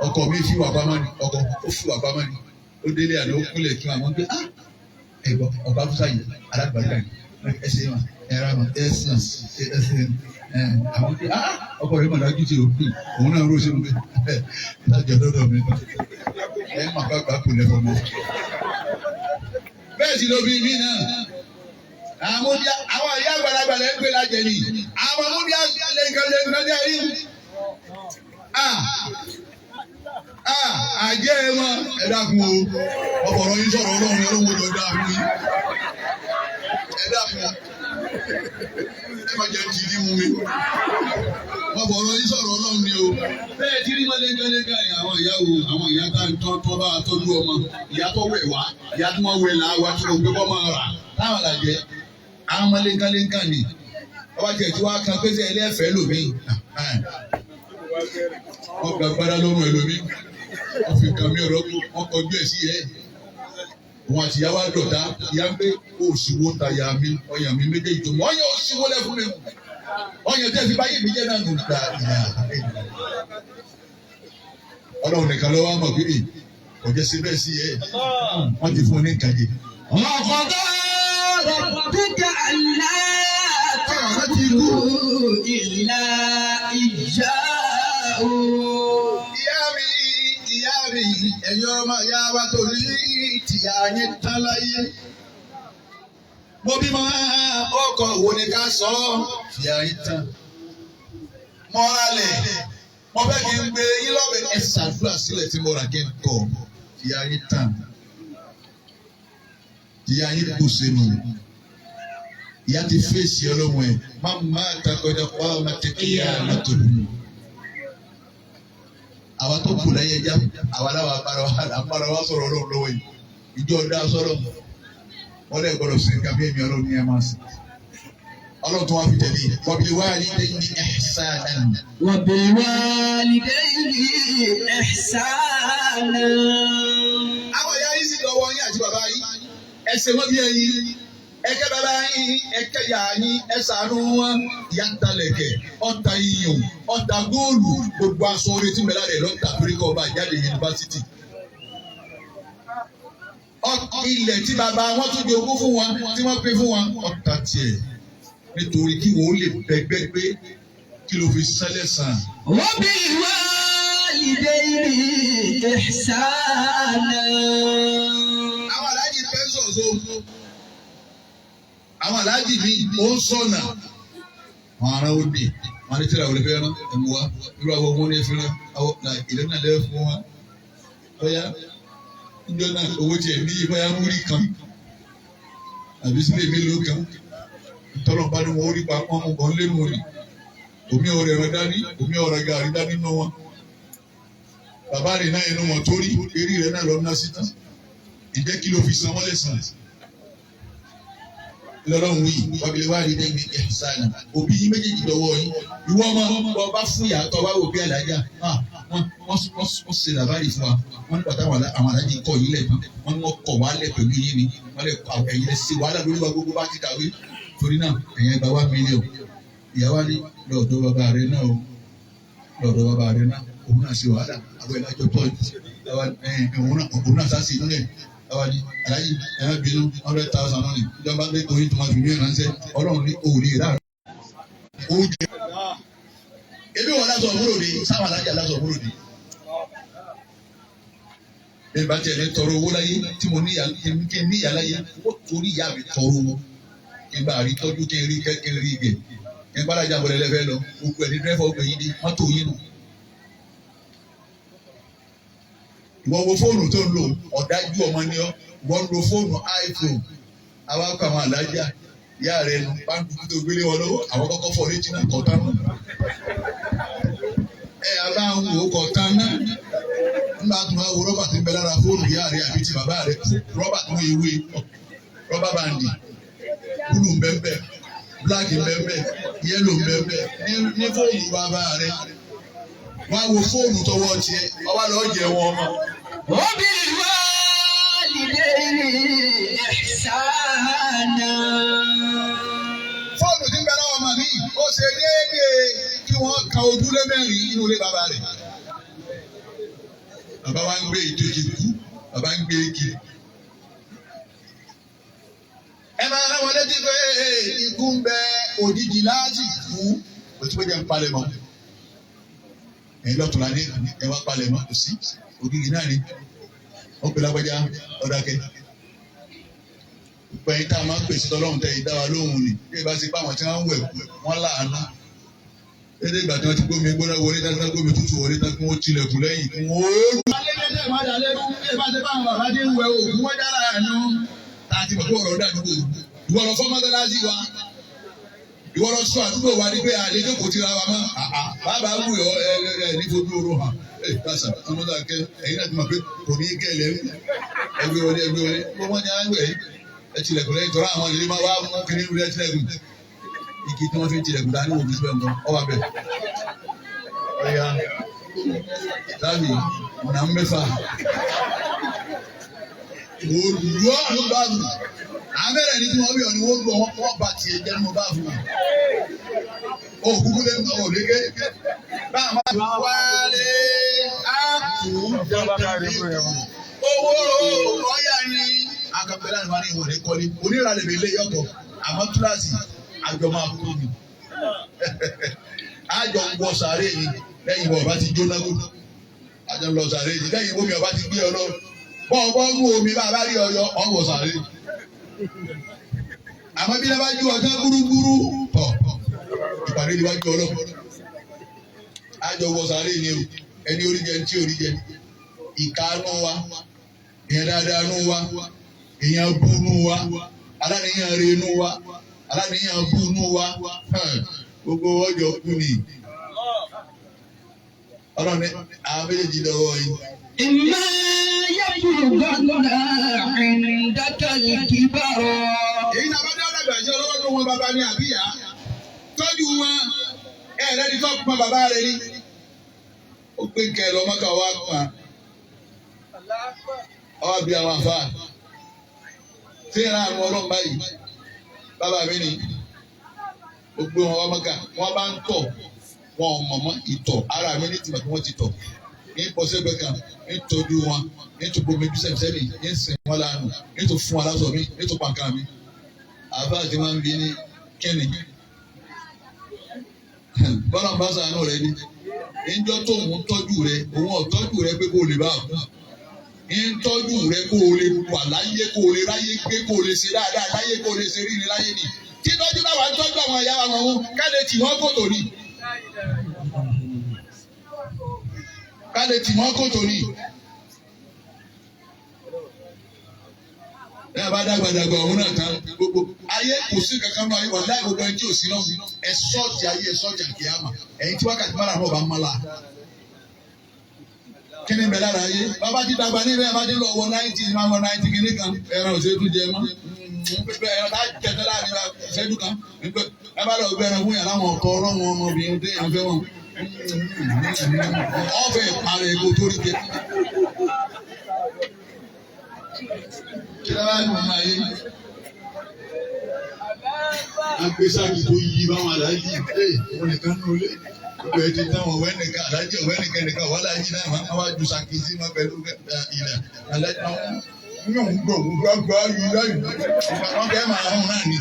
ọkọ mi fi wà pamọ́ ni ọkọ ó fi wà pamọ́ ni ó délé àná ó kúnlẹ̀ tún àwọn gbé ẹ̀gbọ́n ọba fúnṣà yìí alágbàdúrà yìí ẹsẹ̀ wọn ẹ̀rọ àwọn ẹ̀sìn àwọn gbé ọkọ rẹ̀ mọ̀lájú ti o òun náà rò sínú bẹ́ẹ̀ lájọ lọ́dọ̀ mi ẹ̀ má bá gbà kú lẹ́fọ̀ mọ́. bẹ́ẹ̀ sì ló bí mí náà àwọn ìyá àgbàlagbà lẹ́ ń pè lájẹ ni àwọn ọmọdé lẹ́ǹkan jẹ́ rí àjẹ́ wọn ẹ dákun o ọ̀pọ̀rọ̀ yín sọ̀rọ̀ ọlọ́run ọlọ́run ló dáa fún yín ẹ dákun ẹ má jẹ́ tìrí mú mi ọ̀pọ̀rọ̀ yín sọ̀rọ̀ ọlọ́run ni o bẹ́ẹ̀ tí rí mọ́lẹ́gẹ́lẹ́gẹ́ ni àwọn ìyá wo àwọn ìyá tá ń tọ́ bá tọ́jú ọmọ ìyá tó wẹ̀ wá ìyá tó wọ́n wẹ̀ là wá tó gbé bọ́ máa rà táwọn làjẹ́ àwọn mọ́lẹ́gẹ́lẹ́gẹ́ ni ọba jẹ̀ tí wàá kan pèsè ẹlẹ́fẹ̀ẹ́ lòmíì wọ́n gba gbára lọ́rùn ẹlòmíì wọ́n fi kàn mí ọ̀rọ̀ wọ́n kọjú ẹ̀ sí ẹ̀ òun àti ìyá wa dọ̀tá ìyá ń gbé òṣìwò tàyà mi ọyàn mi méjèèjì tó mọ́ ọyàn òṣìwò lẹ́fún mi ọyàn tẹ́ fi báyìí mi jẹ́ náà nù gbà ìyá ọlọ́run nìkan ló wá mọ̀ pé kò jẹ́ síbẹ̀ sí ẹ̀ wọ́n ti fún un ní kàjẹ́.
وقضى ربك ألا تعبدوا إلا إياه.
ìyá mi ẹ̀yin ọmọ ìyá wa tó ní tìyà yín tán láyé. mo bímọ ọkọ̀ wo ni ká sọ tìyà yín tán. mo ralẹ̀ mo fẹ́ kí n gbé yín lọ́bẹ̀ ẹ ṣàdúrà sílẹ̀ tí mo rà kí n kọ̀ tìyà yín tán. tìyà yín kù sínú. ìyá ti fèsì ọlọ́run ẹ̀ máa máa takọjá pa ọmọ tẹ́kíyà látòlù. àwa tó kù lẹ́yìn ẹja àwa láwa bára wa sọ̀rọ̀ ọlọ́run lọ́wọ́ yìí ìjọ ọ̀dà sọ̀rọ̀ wọ́n lè gbọ́dọ̀ sí nǹkan bí èmi ọlọ́run ní ẹ̀ máa sìn. ọlọ́run tó wá fi tẹ̀lé wabil-walidayni ihsanan.
وبالوالدين إحسانا.
àwọn ìyá yìí sì lọ́wọ́ yín àti bàbá yín ẹ ṣe wọ́n bí ẹyin ẹkẹ bàbá yín ẹkẹ yà yín ẹ ṣàánú wọn ìyá ń talẹ̀kẹ̀ ọ̀tá iyùn ọ̀tá góòlù gbogbo aṣọ orí tí mẹ́lá rẹ̀ lọ́tà torí kọ́ ọba ìjáde yunifásitì. ilẹ̀ tí bàbá wọn tún jogún fún wọn tí wọ́n pín fún wọn ọ̀tá tiẹ̀ nítorí kí wọ́n lè bẹ́gbẹ́ pé kí ló fi sẹ́lẹ̀ sàn.
وبالوالدين إحسانا.
àwọn aláàjì pẹ́ńsọ̀ so àwọn aláàjì mi ò ń sọ̀nà wọn ará ó dé wọn ní tíra òde fẹ́ràn ẹ̀mú wa irú àwọn ọmọ ní ẹ̀fẹ́ràn àwọn ìlẹ̀ náà lẹ́yìn fún wa bóyá níjọ́ náà owó tiẹ̀ ní bóyá múrí kan àbí sílẹ̀ mélòó kan ìtọ́lọ̀ bá ní wọn ó rí pa pọ́n ọgbọ̀n lẹ́nu òní omi ọ̀rẹ́ rẹ dání omi ọ̀rẹ́ gàrí dání nínú wọn bàbá rẹ̀ náà inú wọn tó rí eré rẹ̀ náà lọ ná sí tán ìjẹ́ kí ló fi san wọ́n lẹ́sàn lọ́lọ́run wí wàbílẹ̀ wá rí lẹ́yìn ẹ̀sán òbí yín méjèèjì lọ́wọ́ yín ìwọ ọmọ ọba fún ìyàtọ̀ wá wò bí alájà wọ́n ṣe làbárí fún wa wọ́n nípa táwọn àwọn alájì kọ̀ yín lẹ́ẹ̀kan wọ́n ní wọ́n kọ̀ wá lẹ̀ pẹ̀lú yín ni wọ́n lè ẹ̀yin lè ṣe wàhálà lórí wa gbogbo bá ti kàwé torí náà ẹ̀yin ẹgbàá 1 million ìyàwó ni lọ́dọ̀ bàbá rẹ̀ náà o lọ́dọ̀ bàbá rẹ̀ náà òun náà ṣe wàhálà àwọn ìlàjọ tọ́jú òun náà sá sí inú rẹ̀ awadi alayi ẹ̀rọ bínú 100,000 náà ni ìjọba lè torí tó máa fi mìíràn ránṣẹ́ ọlọ́run ní òòlì rà ó jẹ. ebi wọn lásán òwúrò ni sáwọn alájà lásán òwúrò ni. bẹ́ẹ̀ bá tiẹ̀ ní tọrọ owó láyé tí mo kí n níyà láyé ó torí ìyá mi tọrọ owó kí n bá rí tọ́jú kí n rí kẹ́kẹ́ rí gẹ̀ kí n bá dájà bọ̀lẹ̀ lẹ́fẹ̀ẹ́ lọ gbogbo ẹ̀ ní dírẹ́fọ̀ ọgbẹ̀ yìí ní mọ́tò yìí nù. ìwọ wo fóònù tó ń lò ọ̀dájú ọmọ ni ọ́ wọ́n ń lo fóònù iPhone àwọn akọ àwọn alájà ìyá rẹ nu pàǹdùkú tó gbélé wọn lọ́wọ́ àwọn kọ́kọ́ fọ́ létí náà kọ̀ọ̀tán náà abáhùn wò kọ̀ọ̀tán náà nígbà tó máa wo rọ́bà tó ń bẹ lára fóònù ìyá rẹ àbí ti bàbá rẹ rọ́bà tó ń ewé rọ́bà bàǹdì búlù ń bẹ́ẹ̀ bíláàkì ń bẹ́ẹ̀ yẹ́lò ń bẹ́ẹ̀ ní fóònù bàbá rẹ wá wo fóònù tọwọ́ tiẹ̀ ọwọ́ lọ́ọ́ jẹ wọn ọmọ.
وبالوالدين إحسانا.
fóònù tí ń bẹ lọ́wọ́ màmí ó ṣe déédéé kí wọ́n ka ojúlé mẹ́rin nínú ilé bàbá rẹ̀. bàbá wa ń gbé ìdíje kú bàbá ń gbé igi. ẹ máa rán wọn létí pé ikú ń bẹ òjijì láti kú òtún pé jẹ́ ń palẹ̀ mọ́. ẹ̀yin lọ́tún la ní ẹ wá palẹ̀ mọ́ kò sí ògìgì náà ni ó pe lágbájá ọ̀dàkẹ́. Gbẹ̀yìn tá a máa ń pèsè tọ́lọ́run tẹ ìdá wa lóhùn ni bí ìbá ṣe bá àwọn tí wọ́n ń wẹ̀ wọ́n láàánú. Dédé ìgbà tí wọ́n ti gbómi gbóná wọlé dáadáa gbómi tútù wọlé tán kí wọ́n tilẹ̀kùn lẹ́yìn kí wọ́n ó lù. Alẹ́lẹ́sẹ̀ ìwádìí alẹ́ bí ìbá ṣe bá àwọn bàbá dé ń wẹ òògùn wọ́n dára àánú. Tá a ti mọ̀ pé ọ̀rọ̀ dàdúgbò ìwọ lọ fọ́ mọ́tálásí wa ìwọ lọ sọ àdúgbò wa ní pé àlejò kò ti ra wa mọ́ bàbá wù ọ́ ní fojú oró hàn pàṣẹ ọmọdé akẹ́ ẹ̀yin náà ti mọ̀ pé kò ní í kẹ́ ẹ̀ lẹ́rú ẹgbẹ́ wọlé gbogbo ní àgbẹ̀ ẹ tilẹ̀kùn lẹ́yìn tọ́ra àwọn ìdílé máa wá mú kiri ìlú ẹ tilẹ̀kùn igi tí wọ́n fi ń tilẹ̀kùn dání wò ní síbẹ̀ nǹkan ọwọ́ abẹ. ọ̀ya lábì ọ̀nà mẹ́fà olùdó àlọ́ báàbù àbẹ̀rẹ̀ ní tí wọ́n bí ọ̀nà wọ́n gbọ́ wọ́n bá tiẹ̀ jẹ́ nínú báàbù náà. ó kúkú lé ń bọ̀ léke báà wálé àkú owó ọ̀yà ni akapẹ̀lá ni wọ́n ní ìwọ̀n kọ́lé onírànlẹ̀ mi lé yọ̀tọ̀ àmọ́ kíláàsì àjọ máa kú mi àjọ ń wọ sàárè yìí lẹ́yìn ìwọ̀n ọba ti jóná gbóná àjọ ń lọ sàárè yìí lẹ́yìn ìwọ̀n mi ọba ti gbé ọ lọ bọ́ọ̀ mú omi bá a bá rí ọyọ ọ̀wọ̀ sàárè àmọ́ bí lẹ́bàá ju ọjọ́ gbúrúgbúrú tọ̀ ìpàdé níwájú ọlọ́pàá àjọ wọ sàárè ni o ẹni orí jẹ ní tí orí jẹ ìkànnù wa èèyàn dáadáa nù wa èèyàn bú nù wa aláníyàn rè nù wa aláníyàn bú nù wa gbogbo ọjọ́ kú ni ọ̀rọ̀ ni àwọn méjèèjì lọ́wọ́ yìí.
إما يبلغن عندك الكبر.
èyí náà bá dá ọ̀dàgbà ìṣe ọlọ́wọ́ tó wọn bàbá ní àbíyá tọ́jú wọn ẹ̀ẹ́dẹ́ni tó pọn bàbá rẹ ní. ó gbé kẹ lọ mọ́kà wá pa ọwọ́ bí àwọn àfa tí ìran àwọn ọlọ́run báyìí bàbá mi ni ó gbé wọn wá mọ́kà wọ́n bá ń tọ̀ wọn ò mọ̀ mọ́ ìtọ̀ ara mi ní tìmọ̀ tí wọ́n ti tọ̀ ní pọ̀sẹ̀gbẹ̀ kan ní tọ́jú wọn ní tó gbomi bí sẹ́mi ní sìn wọn lánàá ní tó fún aláṣọ mi ní tó pàǹkà mi àbá àti máa ń bí ní kẹ́ni bọ́lá ń bá sàánú rẹ ní ìjọ tó ń tọ́jú rẹ òun ọ̀tọ́jú rẹ pé kó o lè bá a kú ń tọ́jú rẹ kó o lè wà láyé kó o lè ráyé gbé kó o lè ṣe dáadáa láyé kó o lè ṣe rí ni láyé ni títọ́jú náà wà ń tọ́jú àwọn ìyá wa wọn káde tì wọ́n kòtò ni káde tì wọ́n kòtò ni ẹ bá dàgbàdàgbà òun náà tán gbogbo ayé kò sí kankan náà ìwà láì gbogbo ẹni tí ò sí náà ẹ sọ́ọ̀tì ayé ẹ sọ́ọ̀tì àkíyàmà ẹ̀yin tí wákàtí mara náà bá ń mọ́la. Kí ni bẹ̀rẹ̀ ayé bàbá ti dàgbà níbẹ̀ bá ti lọ wọ 90 máa wọ 90 kìíní kan ẹran òṣèlú jẹ mọ́ ẹran tá jẹtẹ láàrin ìṣẹ́jú kan ẹ bá lọ gbẹran fún yàrá àwọn ọkọ ọlọ́wọ́n ọmọbìnrin tó yàn fẹ́ wọn ọ̀fẹ́ ìparẹ́ epo tó rí jẹ. Kí ló bá dùn máa yé? Agbésàgì tó yí báwọn aláàjì wọn nìkan ní olé. Gbogbo ẹ ti tán ọ̀wẹ́ nìkan aláàjì ọ̀wẹ́ nìkan wọ́n láàjì náà máa wá ju sàkíyèsí máa pẹ̀lú ilẹ̀ aláàjì náà yóò ń gbọ́ yìí láyìí. Wọ́n fẹ́ máa rún náà ni.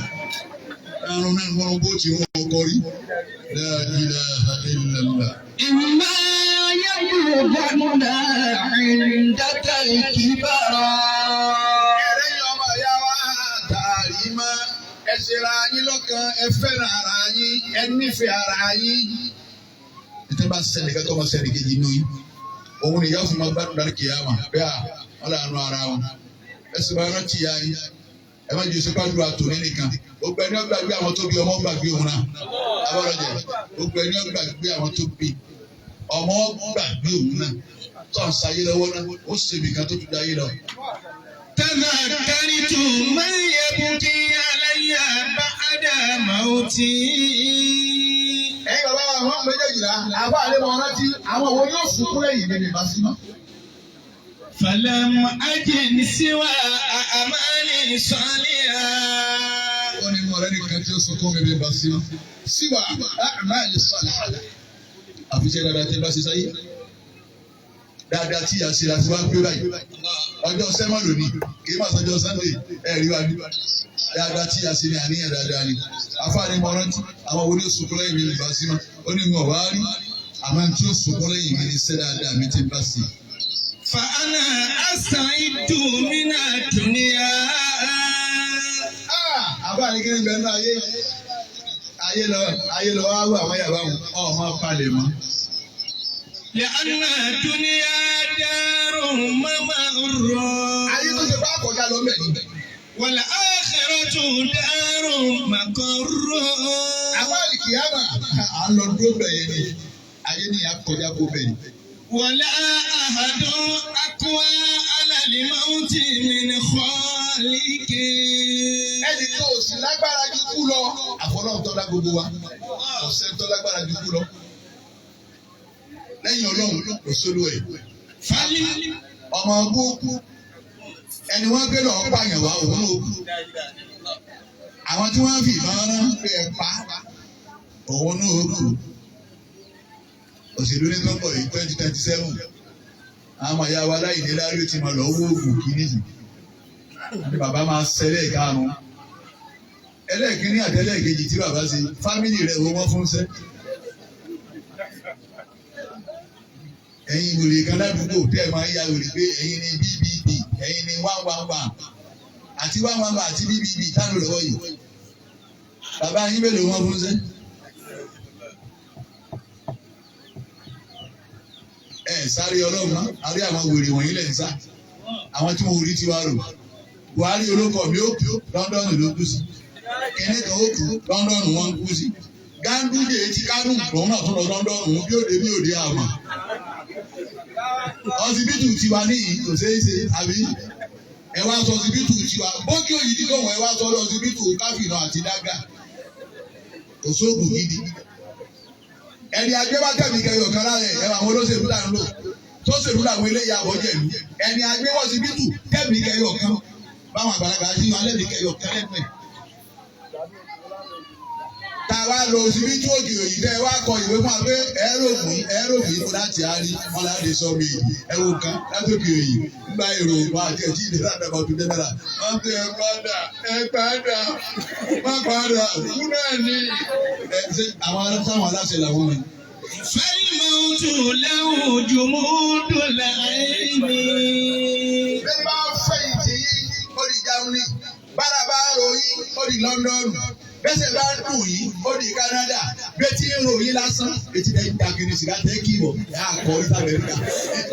Àrùn náà wọ́n bó ti wọ́n ọkọ rí. La ilaha illallah.
إما يبلغن عندك الكبر
Ẹ̀rẹ́yìn ọmọ ìyá wa tààrí mọ́ ẹ ṣera yín lọ́kàn ẹ fẹ́ràn ara yín ẹ nífẹ̀ẹ́ ara yín. Ètò bá sẹ́ni kẹ́kọ̀ọ́ bá sẹ́ni kejì inú yín. Òun ni ìyá fún ma gbádùn dárí kìyàmà bẹ́ẹ̀ wọ́n lànà ara wọn. Ẹ sì bá rántí ya yín. Ẹ má jẹ́ ìṣèpájú àtòní nìkan. Gbogbo ẹni ó gbàgbé àwọn tó bí ọmọ gbàgbé òun náà. Abọ́lọ́jẹ̀ gbogbo ẹni ó gbàgbé àwọn tó bí ọmọ gbàgbé òun náà. Tọ́ ń sayé lọ́wọ́ náà ó ṣèbí kan tó tún dá yé lọ.
تذكرت من يبكي علي بعد موتي.
Ẹ̀yin bàbá wa àwọn méjèèjìlá àbá àlẹ́ wọn rántí àwọn wo yóò sunkún lẹ́yìn nínú ìbásímọ́.
فلم أجد سوى أعمال صالحة.
Ó ní mọ̀rẹ́ nìkan tí ó sunkún mi bí ìbásímọ́. Síwà àmàlì sọ̀lá. Àfiṣẹ́ dáadáa tí bá ṣe sáyé. Dáadáa tí a ṣe láti wá gbé báyìí. Ọjọ́ sẹ́mọ̀ lónìí kì í máa sọjọ́ Sunday ẹ̀rí wa ní. Dáadáa tí a ṣe ní àníyàn dáadáa ni. Afáàní mọ rántí àwọn wo ni ó sunkún lẹ́yìn mi ní ìbásímọ́. Ó ní wọn wá rí àmọ́ tí ó sunkún lẹ́yìn mi ní sẹ́ dáadáa mi ti bá sí.
فأنا أستعد من الدنيا.
Àbá ní kí ni bẹ́ẹ̀ náà ayé lọ wá wọ àwọn yàrá wọn ọmọ palẹ̀ mọ́.
لأن الدنيا دار ممر.
Ayé tó ṣe bá kọjá lọ mẹ́rin.
والآخرة دار مقر.
Àwọn àlìkìyàmà à ń lọ dúró bẹ̀yẹ ni ayé ni a kọjá kó bẹ̀yẹ.
ولا أحد أقوى على الموت من خالق.
Ẹnì kan ò sì lágbára ju kú lọ. Àfọlọ́run tó dá gbogbo wa. Ọ̀sẹ̀ tó lágbára ju kú lọ. Lẹ́yìn Ọlọ́run kò sólú ẹ̀. Ọmọ gbóòkú ẹni wọ́n gbé lọ́ọ́ pààyàn wá òun ló kú. Àwọn tí wọ́n fi ìbọn rán pé ẹ pa òun ló kú. Òṣèlú ní nọ́mbọ̀ yìí 2027 àwọn ìyá wa láì ní lárí ti máa lọ owó oògùn kìíní yìí ní bàbá máa ṣẹlẹ̀ ìkarùn ẹlẹ́ẹ̀kíní àti ẹlẹ́ẹ̀kejì tí bàbá ṣe fámìlì rẹ̀ owó wọn fún ṣẹ́. Ẹ̀yin wòlé kan ládùúgbò tẹ́ ẹ máa ya wòlé pé ẹ̀yin ni BBB ẹ̀yin ni 111 àti 111 àti BBB tánu lọ́wọ́ yìí bàbá yín mélòó wọn fún ṣẹ́. Sáré ọlọ́run náà àrí àwọn wèrè wọ̀nyí lẹ̀ ń sá àwọn tí wọ́n rí tiwa rò Buhari olóko mi ó kú London ló kú sí kẹ́ni kan ó kú London wọ́n kú sí Ganduje ti Kánò òun náà tún lọ London òun bí òde àmọ́ ọsibítù tiwa níyì kò ṣeé ṣe àbí ẹ wá sọ ọsibítù tiwa bókì òyìnbí kò wọ́n ẹ wá sọ ọsibítù káfíńnà àti dágà kò sóògùn gidi. Ẹni agbébátẹ̀mí kẹyọ̀ kan lára ẹ̀ àwọn olóṣèlú là ń lò tó ṣèlú làwọn eléyà àbọ̀jẹ̀lú ẹni agbéwọ́sibítù tẹ̀mí kẹyọ̀ kan báwọn àgbàlagbà sí alẹ́mí kẹyọ̀ kan lẹ́nu ẹ̀. Tàwa lọ ọsibítù òkè òyìn tẹ́ wá kọ ìwé fún wa pé ẹ̀rọ̀gbìn láti àárí wọn láti sọ mi ẹ̀wù kan látòkè òyìn nígbà èrò wọn àti ẹ̀jí ìdílé àdàbà tó dé náírà wọ́n fi wọ́n padà fún náà ní àwọn aláṣẹ làwọn ni.
فالموت له جمود العين.
Bẹ́ẹ̀ni bá fẹ̀yìntì yìí ó di Germany bára bá ròyìn ó di London bẹ́sẹ̀ bá dùn yìí ó di Canada bẹ́tí ń ròyìn lásán ètí ẹ̀ ń dàgìrì sìgá tẹ́ kí wọ̀ ẹ̀ àkọ́ ní Amẹ́ríkà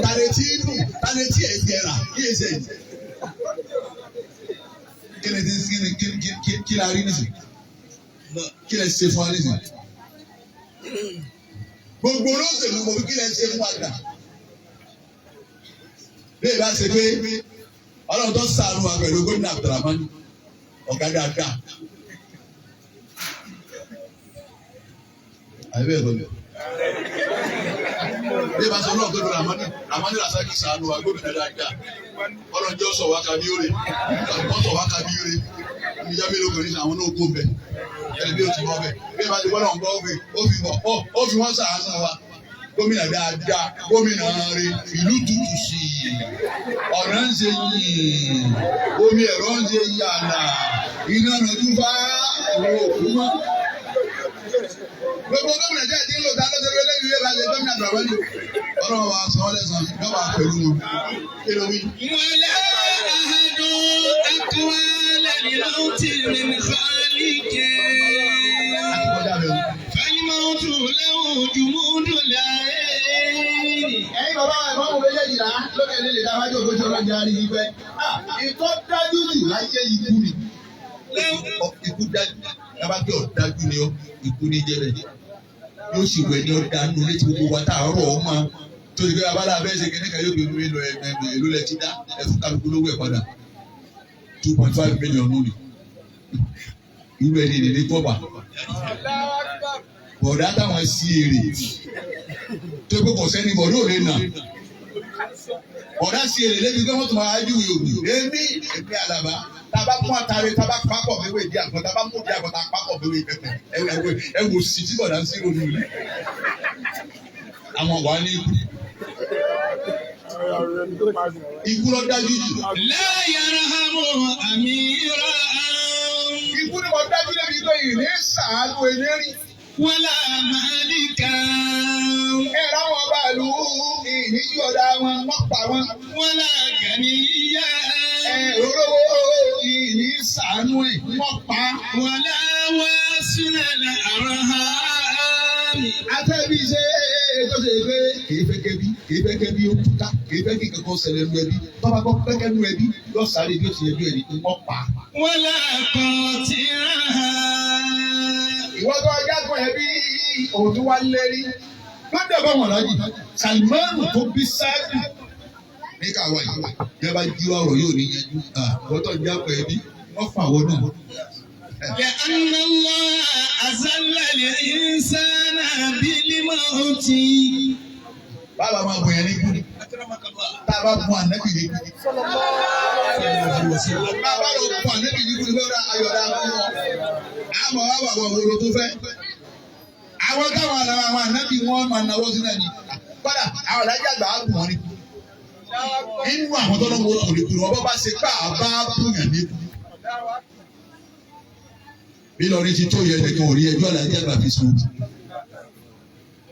tàlẹ́tì dùn tàlẹ́tì ẹ̀ jẹrà kí ẹ̀ sẹ́yìn. kí la rí nísìn kí lẹ ṣe fún wa nísìn gbogbo olóṣèlú mo fi kí lẹ ṣe fún wa gbà bẹ́ẹ̀ bá ṣe pé Ọlọ́run tó ṣàánú wa pẹ̀lú gómìnà Abdulrahman ọ̀gá dáadáa àbí ẹ̀ lọ́lẹ̀ bẹ́ẹ̀ bá ṣe Ọlọ́run tó dúró Ramani Rasaki ṣàánú wa gómìnà dáadáa Ọlọ́run jẹ́ ọ̀sọ̀ wákà bí óre ọ̀sọ̀ wákà bí óre ìjà mélòó kan ní àwọn náà kó bẹ̀ ẹni bí ó ti bọ́ bẹ̀ bẹ́ẹ̀ bá ti wọ́n náà ń bọ́ ó fi wọ́n ṣàánú wa gómìnà dáadáa gómìnà rẹ ìlú tutù sí i ọ̀nà ń ṣe yìí omi ẹ̀rọ ń ṣe yàrá iná nàjú bá àwọn òkú mọ́. gbogbo gómìnà jẹ́ ìdí lò dáná ṣe lé ìwé ìlànà gómìnà àgbàwọ́ ni ọ̀rọ̀ wa sọ ọ́ lẹ́sàn yọ̀wá pẹ̀lú wọn. kí ló wí.
wàlẹ́ àhàdùn àkọwálẹ̀ ni ó ti rìn fàlíkẹ́. فالموت له جمود العين.
ẹ̀yin bàbá ẹ̀fọ́ wo méjèèjì là lókè lílè dáwọ́ àjọ ògbójú ọlọ́jà rí i pé ìtọ́ dájú jù láyé ikú ni. ikú dájú dábàá pé ọ̀dájú ni ọ́ ikú ní jẹ́bẹ̀ yóò sì wẹ̀ ní ọ̀dà nù létí gbogbo wa tá a rọ̀ ọ́ máa tó ìgbé abala abẹ́ ṣe kíní kan yóò gbé mi lọ èlò lẹ ti dá ẹ̀fún kálukú lówó ẹ̀ padà 2.5 million lónìí irú ẹni ní tọ́ba bọ̀dá táwọn sí èrè tó gbé kò sẹ́ni bọ̀dá ò lè nà bọ̀dá sí èrè lẹ́bi gbé wọ́n tún máa ju yòòbí èmi Àlàbá tábà mú àtàrí tábà pápọ̀ wéwé di àgbọn tábà mú di àgbọn tábà pápọ̀ wéwé pẹpẹ ẹ wò sí tí bọ̀dá ń sí ronú rẹ àwọn wà ní ikú ikú lọ dájú jù.
láyàrá hàmú àmì rà án.
ikú ni mo dájú lẹ́bi pé ìní sàánú eléri.
wala malika.
ẹ̀rọ wọn bá lù ú ìníjú ọ̀dà wọn wọ́n pa wọn.
wala ganiya.
ẹ̀rọ ìní sàánú ẹ̀ wọ́n pa.
wala wasilal arham.
Atẹ́bí ṣe tó ṣe pé kìí fẹ́ kẹ́bí ó kúta kìí fẹ́ kí kankan ṣẹlẹ̀ nu ẹbí tọ́ba kọ́ pẹ́kẹ́ nu ẹbí yọ sáré bí ó ti yẹ bí ẹni wọ́n pa.
wala qatira.
Ìwọ́n tó ọjà kan ẹbí òun tó wá lérí. Wọ́n dẹ̀bọ̀ wọn lájì. Sàlmánù tó bí sáájú. Ní káwa yìí, yẹn bá jí ọ̀rọ̀ yóò ní yanjú. Wọ́n tó ọjà kan ẹbí, wọ́n fà wọ́n náà.
لأن الله أذل الإنسان بالموت.
Bàbá máa bọ̀ yẹn ní kúrì. Tá a bá fún ànábì ní kúrì. Bàbá lọ fún ànábì ní kúrì lọ́dọ̀ ayọ̀dá fún wọn. Àmọ́ wá wà wọ́n wọ́n tó fẹ́. Àwọn táwọn àwọn ànábì wọn máa náwó sí náà ni. Kọ́dà àwọn alájà àgbà á bù wọ́n ní kúrì. Inú àwọn tó lọ́wọ́ kò ní kúrì wọ́n bá ṣe pé àbá fún yàn ní kúrì. Bí lọrin ti tó yẹ ẹnìkan ò rí ẹjọ́ àlàyé àgbà fi sùn.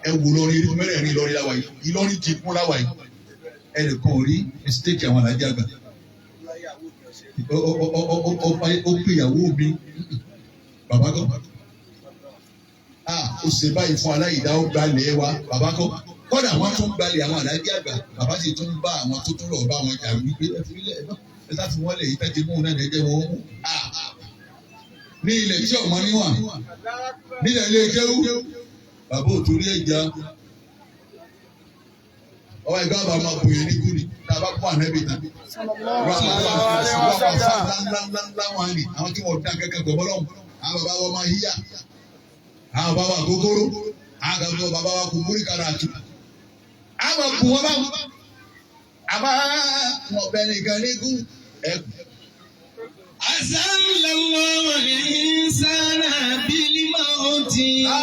Ẹ wò lọrin irú mẹ́rẹ̀ẹ̀rin Ìlọrin láwa yìí Ìlọrin ti kún láwa yìí ẹnìkan ò rí mistake àwọn àlàyé àgbà. Ó pè ìyàwó mi bàbá kan. Ó ṣe báyìí fún aláìdá ó gbalẹ̀ wa bàbá kan. Kọ́dà wọ́n tún gbalẹ̀ àwọn àlàyé àgbà bàbá sì tún bá àwọn tó tún lọ bá wọn jà wípé ẹ fi lẹ̀ ẹ láti wọ́n lẹ̀ yìí tẹ́tí mú náà ẹ̀jẹ̀ wọn mú. Ní ilẹ̀ tí ọmọ níwọ̀n nílẹ̀ ilé kéwú bàbá òtórí ẹja ọwọ́ ẹgbẹ́ àbá máa bòye ní kúrì tá a bá kó ànábì tán láwọn àlè àwọn tí wọ́n dá kẹ́kẹ́ gbọ́ bọ́lọ́mù àwọn bàbá wọn máa yíyà àwọn bàbá wa kókóró àwọn bàbá wa kò múrí kára àtú àwọn kù wọn báwọn àbá wọn bẹ nìkan ní kú ẹkù.
أذل الله الإنسان بالموت.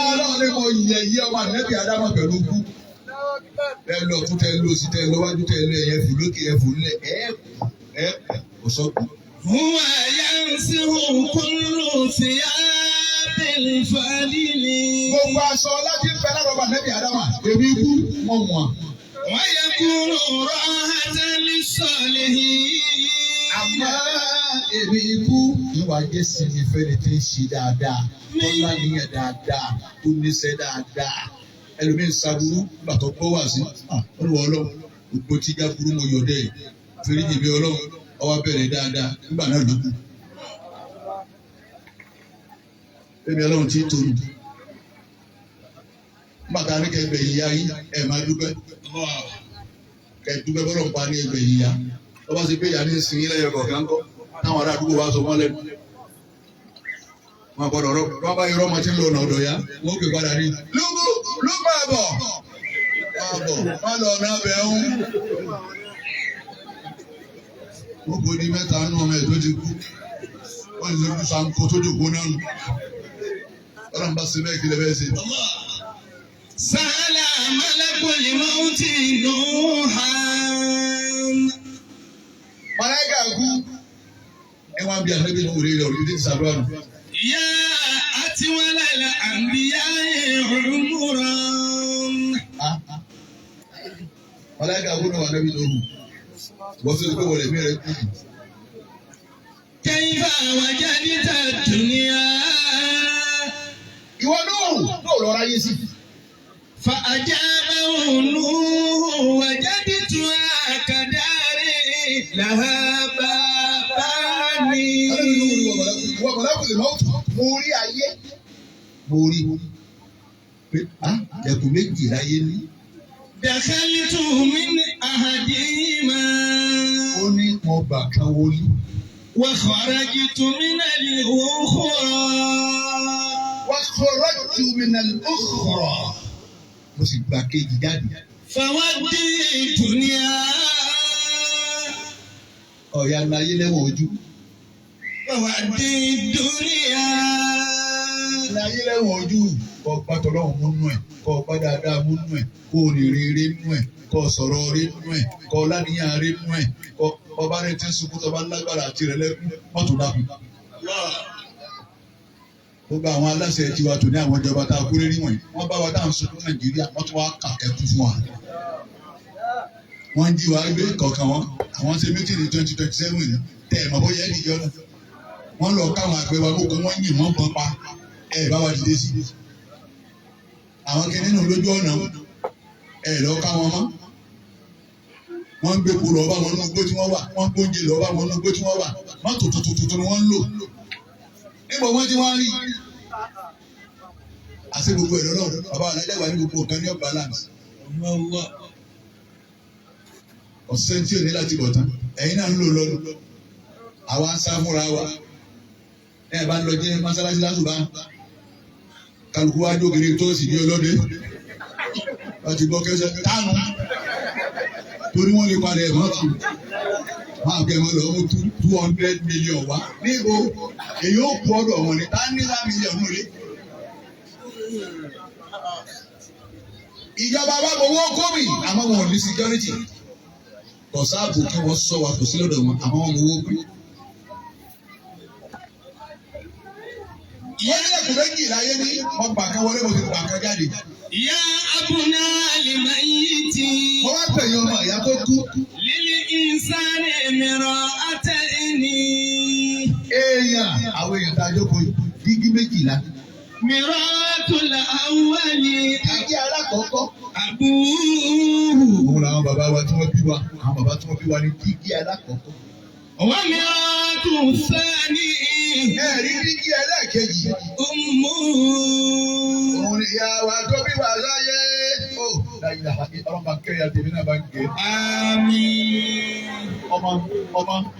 Ọlọ́run ni mo yẹ yí ọmọ ànẹ́bí Ádámọ̀ pẹ̀lú kú. Ẹ lọ tún tẹ lọ sí tẹ lọ wájú tẹ lọ ẹ̀yẹ fò lókè ẹ̀ fò nílẹ̀ ẹ̀ kò sọ́kù.
هو ينسه كل ثياب الفليل.
Gbogbo aṣọ láti ń bẹ lábàbà ànẹ́bí Ádámọ̀ èmi kú mọ̀ wọ́n.
ويكون راحة للصالحين.
Àmọ́ èmi ikú ìwà jẹ́ sinmi fẹ́ni tí ń ṣe dáadáa, tó láníyàn dáadáa, tó níṣẹ́ dáadáa. Ẹlòmíín ṣàbúrú gbàtọ́ gbọ́ wá sí. Olúwa Ọlọ́run gbogbo tí já burú mo yọ̀ dẹ́ fèrèjì mi Ọlọ́run ọwọ́ bẹ̀rẹ̀ dáadáa nígbà náà ló kù. Bébí Ọlọ́run ti tó yìí. Bàtà ní kẹgbẹ́ yìí yá yín ẹ̀ máa dúpẹ́. Kẹ̀dúpẹ́ bọ́lọ̀ ń pa ní ẹgbẹ́ yìí yá. Lọ́ba ṣe pé ìyá ní ìsìn yín lẹ́yìn ọ̀kọ̀ọ̀kan kọ́. Táwọn ará àdúgbò wa sọ wọ́n lẹ́nu. Wọ́n gbọ́dọ̀ rọ́ wọ́n bá irọ́ ọmọ tí ń lọ ọ̀nà ọ̀dọ̀ ya. Wọ́n kè padà ní. Lúgbú lúgbú àbọ̀. Àbọ̀ má lọ ọ̀nà abẹ́ ń. Wọ́n kò ní mẹ́ta nínú ọmọ ẹ̀ tó ti kú. Wọ́n ti sọ sanko tó dògbò náà nù. Ọlọ́run bá ṣe bẹ́ẹ̀ kí lè bẹ́ẹ̀ ṣe.
Sàlà malakul mauti Nuhan.
Màláíkà kú. Ẹ wá bí àná bí mo rí rẹ̀ òrìṣẹ́ ti sàdúrà nù.
Yá àti wàlá ilà àǹbíyá umuran.
Màláíkà kú náà wà lẹ́bi lóru. Wọ́n ti pé wọlé mi rẹ̀ kú.
Kayfa wajadta dunya.
Ìwọ náà lọ ráyé sí.
Fa ajabahu Nuhu wajadtuha kadari laha babani.
Wọ́n mọ̀lákùn lè mọ́tò. Mo rí ayé. Mo rí. Ẹ̀kú méjì láyé ní.
Dakhaltu min ahadihima.
Ó ní mo gbà kan wọlé.
Wa kharajtu min al-ukhra.
Wa kharajtu min al-ukhra. Mo sì gbà kejì jáde.
Fawaddi dunya.
Ọ̀ya ní ayé lẹ́wọ̀n ojú.
Fawaddi dunya.
Ní ayé lẹ́wọ̀n ojú. Kọ́ pátọ́ lọ́wọ́ mú nú ẹ̀. Kọ́ pá dáadáa mú nú ẹ̀. Kó o rìn rere nú ẹ̀. Kọ́ sọ̀rọ̀ rere nú ẹ̀. Kọ́ láníyàn rere nú ẹ̀. Kọ́ ọba rẹ̀ ti ń sunkún tó bá lágbára àti rẹ̀ lẹ́kún. Mọ́tò dákun. Gbogbo àwọn aláṣẹ tiwa tó ní àwọn ìjọba tá a kú lérí wọ̀nyí. Wọ́n bá wa dáhùn sunkún Nàìjíríà. Wọ́n tún wá kà ẹkún fún wa. Wọ́n jí wa gbé kọ̀ọ̀kan wọn. Àwọn ṣe mítìrì 2027 yìí. Tẹ̀ ẹ̀ mọ̀ bóyá ẹ̀ nìyọ́ náà. Wọ́n lọ káwọn àgbẹ̀ wa gbogbo wọn yìn wọ́n pọn pa. Ẹ̀ bá wa dìde sí. Àwọn kìnìún nínú lójú ọ̀nà ẹ̀ lọ ká wọn mọ́. Wọ́n ń gbé kúrò ọba wọn nínú igbó tí wọ́n wà. Wọ́n ń gbóúnjẹ lọ ọba wọn nínú igbó tí wọ́n wà. Mọ́tò tuntun ni wọ́n ń lò. Níbo wọ́n ti wá rí? Àṣé gbogbo ẹ̀rọ náà bàbá alájàgbá ní gbogbo nǹkan ní ọ̀bà balance. Ọ̀sẹ̀ tí ò ní láti bọ̀ tán. Ẹ̀yin náà ń lò lọ́nu. Àwa ń sá fúnra wa. Ẹ bá ń lọ jẹ́ mọ́sálásí lásùbá. Kálukú wá jókèrè tó sì ní ọlọ́dẹ. Wọ́n ti gbọ́ kẹsẹ̀ tánu. Torí wọ́n lè padà ẹ̀mọ́ tù. Máa kẹ́ wọn lọ mú 200 million wá. Níbo èyí ó kú ọ̀dọ̀ wọn ni 10 million lórí. Ìjọba wa gbowó kómi àmọ́ wọn ò ní security. Kọ̀sáàbù kí wọ́n sọ wa kò sí lọ́dọ̀ wọn àmọ́ wọn gbowó kú. Ìyá ẹ̀kú méjì láyé ní wọ́n gbà kan wọlé mo ti gbà kan jáde.
Ya abuna al-mayyiti.
Mo wá pẹ̀yìn ọmọ ìyá tó kú.
Lil insani mir'atayni.
Èèyàn àwọn èèyàn tá a jókòó yìí dígí méjìlá.
Mir'atul awwali.
Dígí alákọ̀ọ́kọ́.
Abuhu.
Òun làwọn bàbá wa tí wọ́n bí wa. Àwọn bàbá tí wọ́n bí wa ní dígí alákọ̀ọ́kọ́.
Wa mir'atu thani.
Ẹ̀rí dígí ẹlẹ́ẹ̀kejì.
Ummu.
Òun ni ìyá wa tó bí wa láyé. Ó dáyìí ọlọ́run bá ń kẹ́ ìyá tèmi náà bá ń kẹ́.
Àmín.
Ọmọ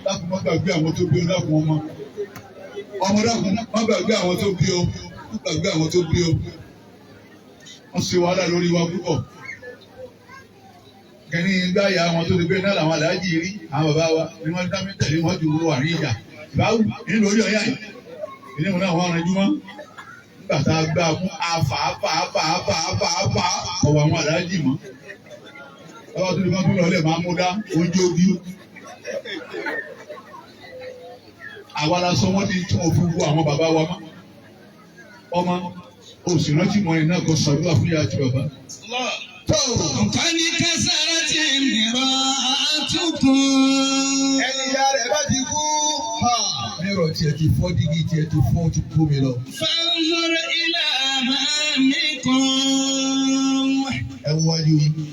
dákun má gbàgbé àwọn tó bí ọ dákun ọmọ. Ọmọ dákun má gbàgbé àwọn tó bí ọ. Má gbàgbé àwọn tó bí ọ. Wọ́n ṣe wàhálà lórí wa púpọ̀. Kẹ́ni gbáyà àwọn tó ti gbé náà làwọn àdájì rí. Àwọn bàbá wa ni wọ́n dá mi tẹ̀lé wọ́n ju owó àrí ìjà. Ìbáwù nínú orí ọ̀yá yìí. Ilé ìwọ̀n náà wọ́n rán júmọ́. Nígbà tá a gbá fún àfààfààfààfààfà ọ̀wọ̀ àwọn àdájì mọ́. Ọba tó ní kan tó lọlé máa mú dá oúnjẹ ojú. Àwa la sọ wọ́n ti tún òfin wo àwọn bàbá wa mọ́. Ọmọ oṣù rántí mọ́ iná kan sọ̀rọ̀ àfúnyà àti bàbá.
Nǹkan ní kẹsàrà ti mìíràn àtúkùn.
Ẹni ìyá rẹ̀ bá ti kú. Mẹ́rọ̀ tiẹ̀ ti fọ́ dígí tiẹ̀ ti fọ́ ti kú mi lọ.
Fanzur ila mamikum.
Ẹ wo wájú yìí.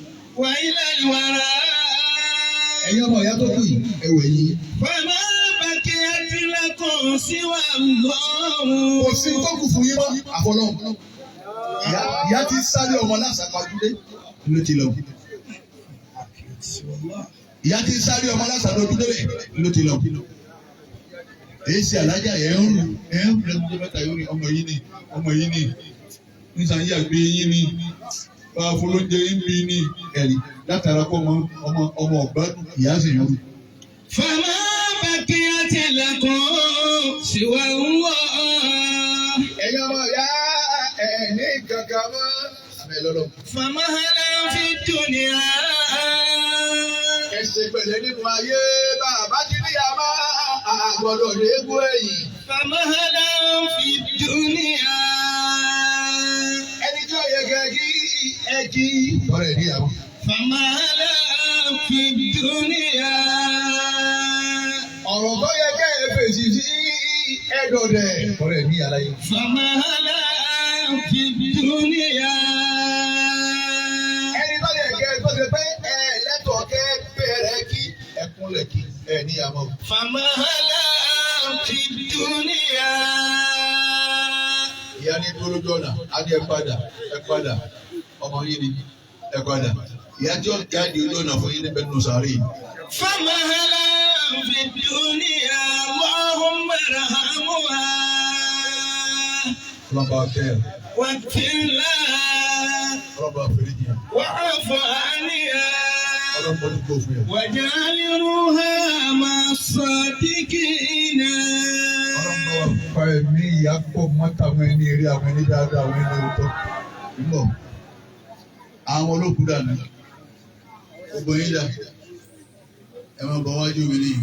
Wa ila al-wara.
Ẹ̀yin ọmọ ìyá tó kù yìí, ẹ wẹ̀ yìí.
Fama bakiyat lakum siwa
Kò sí tó kù fún yín mọ́ àfọlọ́. Ìyá ti sáré ọmọ lásàpàdúdé ló ti lọ. Ìyá ti sáré ọmọ lásàpàdúdé ló ti lọ. Èyí ṣe alájà ẹ̀ ń rù lẹ́gbẹ̀ẹ́ mẹ́ta yóò rí ọmọ yìí ni nígbà yíyà gbé yín ni bá a fọlọ́jẹ yín bí ní ẹ̀rí látara kọ́ ọmọ ọ̀gbádùn ìyá sì yọrù.
Fama bakiyati lakum siwa Allah.
Ẹ̀yin ọmọ ìyá ẹ̀ ní kankan mọ́. Àmì lọ́lọ́.
Fama hala fi dunya.
Ẹ ṣe pẹ̀lẹ́ nínú ayé bàbá ti ní àmọ́ àgbọ̀dọ̀ ní egbò ẹ̀yìn.
Fama hala fi dunya.
Ẹni tí ó yẹ kẹ́kí ẹ kí. Ọ̀rẹ́ ní àwọn.
Fama hala fi dunya.
Ọ̀rọ̀ tó yẹ kẹ́ ẹ fèsì sí ẹ̀dọ̀dẹ̀. Ọ̀rẹ́ ní aláyé.
Fama hala fi dunya.
Ẹni tó yẹ kẹ́ tó ṣe pé ẹ lẹ́tọ̀ọ́ kẹ́ bẹ̀rẹ̀ kí ẹkúnlẹ̀ kí ẹ ní àmọ́.
Fama hala fi dunya.
Ìyá ní dúró lójú ọ̀nà, á ní ẹ padà, ọmọ yìí ni ẹ padà. Ìyá tí ó jáde ojú ọ̀nà fún yín níbẹ̀ nínú sàárè.
Fama hala fi dunya. Allahumma rahamuha.
Ọlọ́ba kẹ́
Wàkìlá.
ọlọ́ba fèrèjì,
Wa'fu anha.
ọlọ́ba dúpọ̀ fún yẹn.
واجعل روحها مع الصادقين.
Ọlọ́ba wa fa ẹ̀mí ìyá pọ̀ mọ́ta àwọn ẹni eré àwọn ẹni dáadáa àwọn ẹni òótọ́. Ìmọ̀ àwọn olókùú dànù. Gbogbo yín dà. Ẹ máa bọ̀ wájú mi nìyí.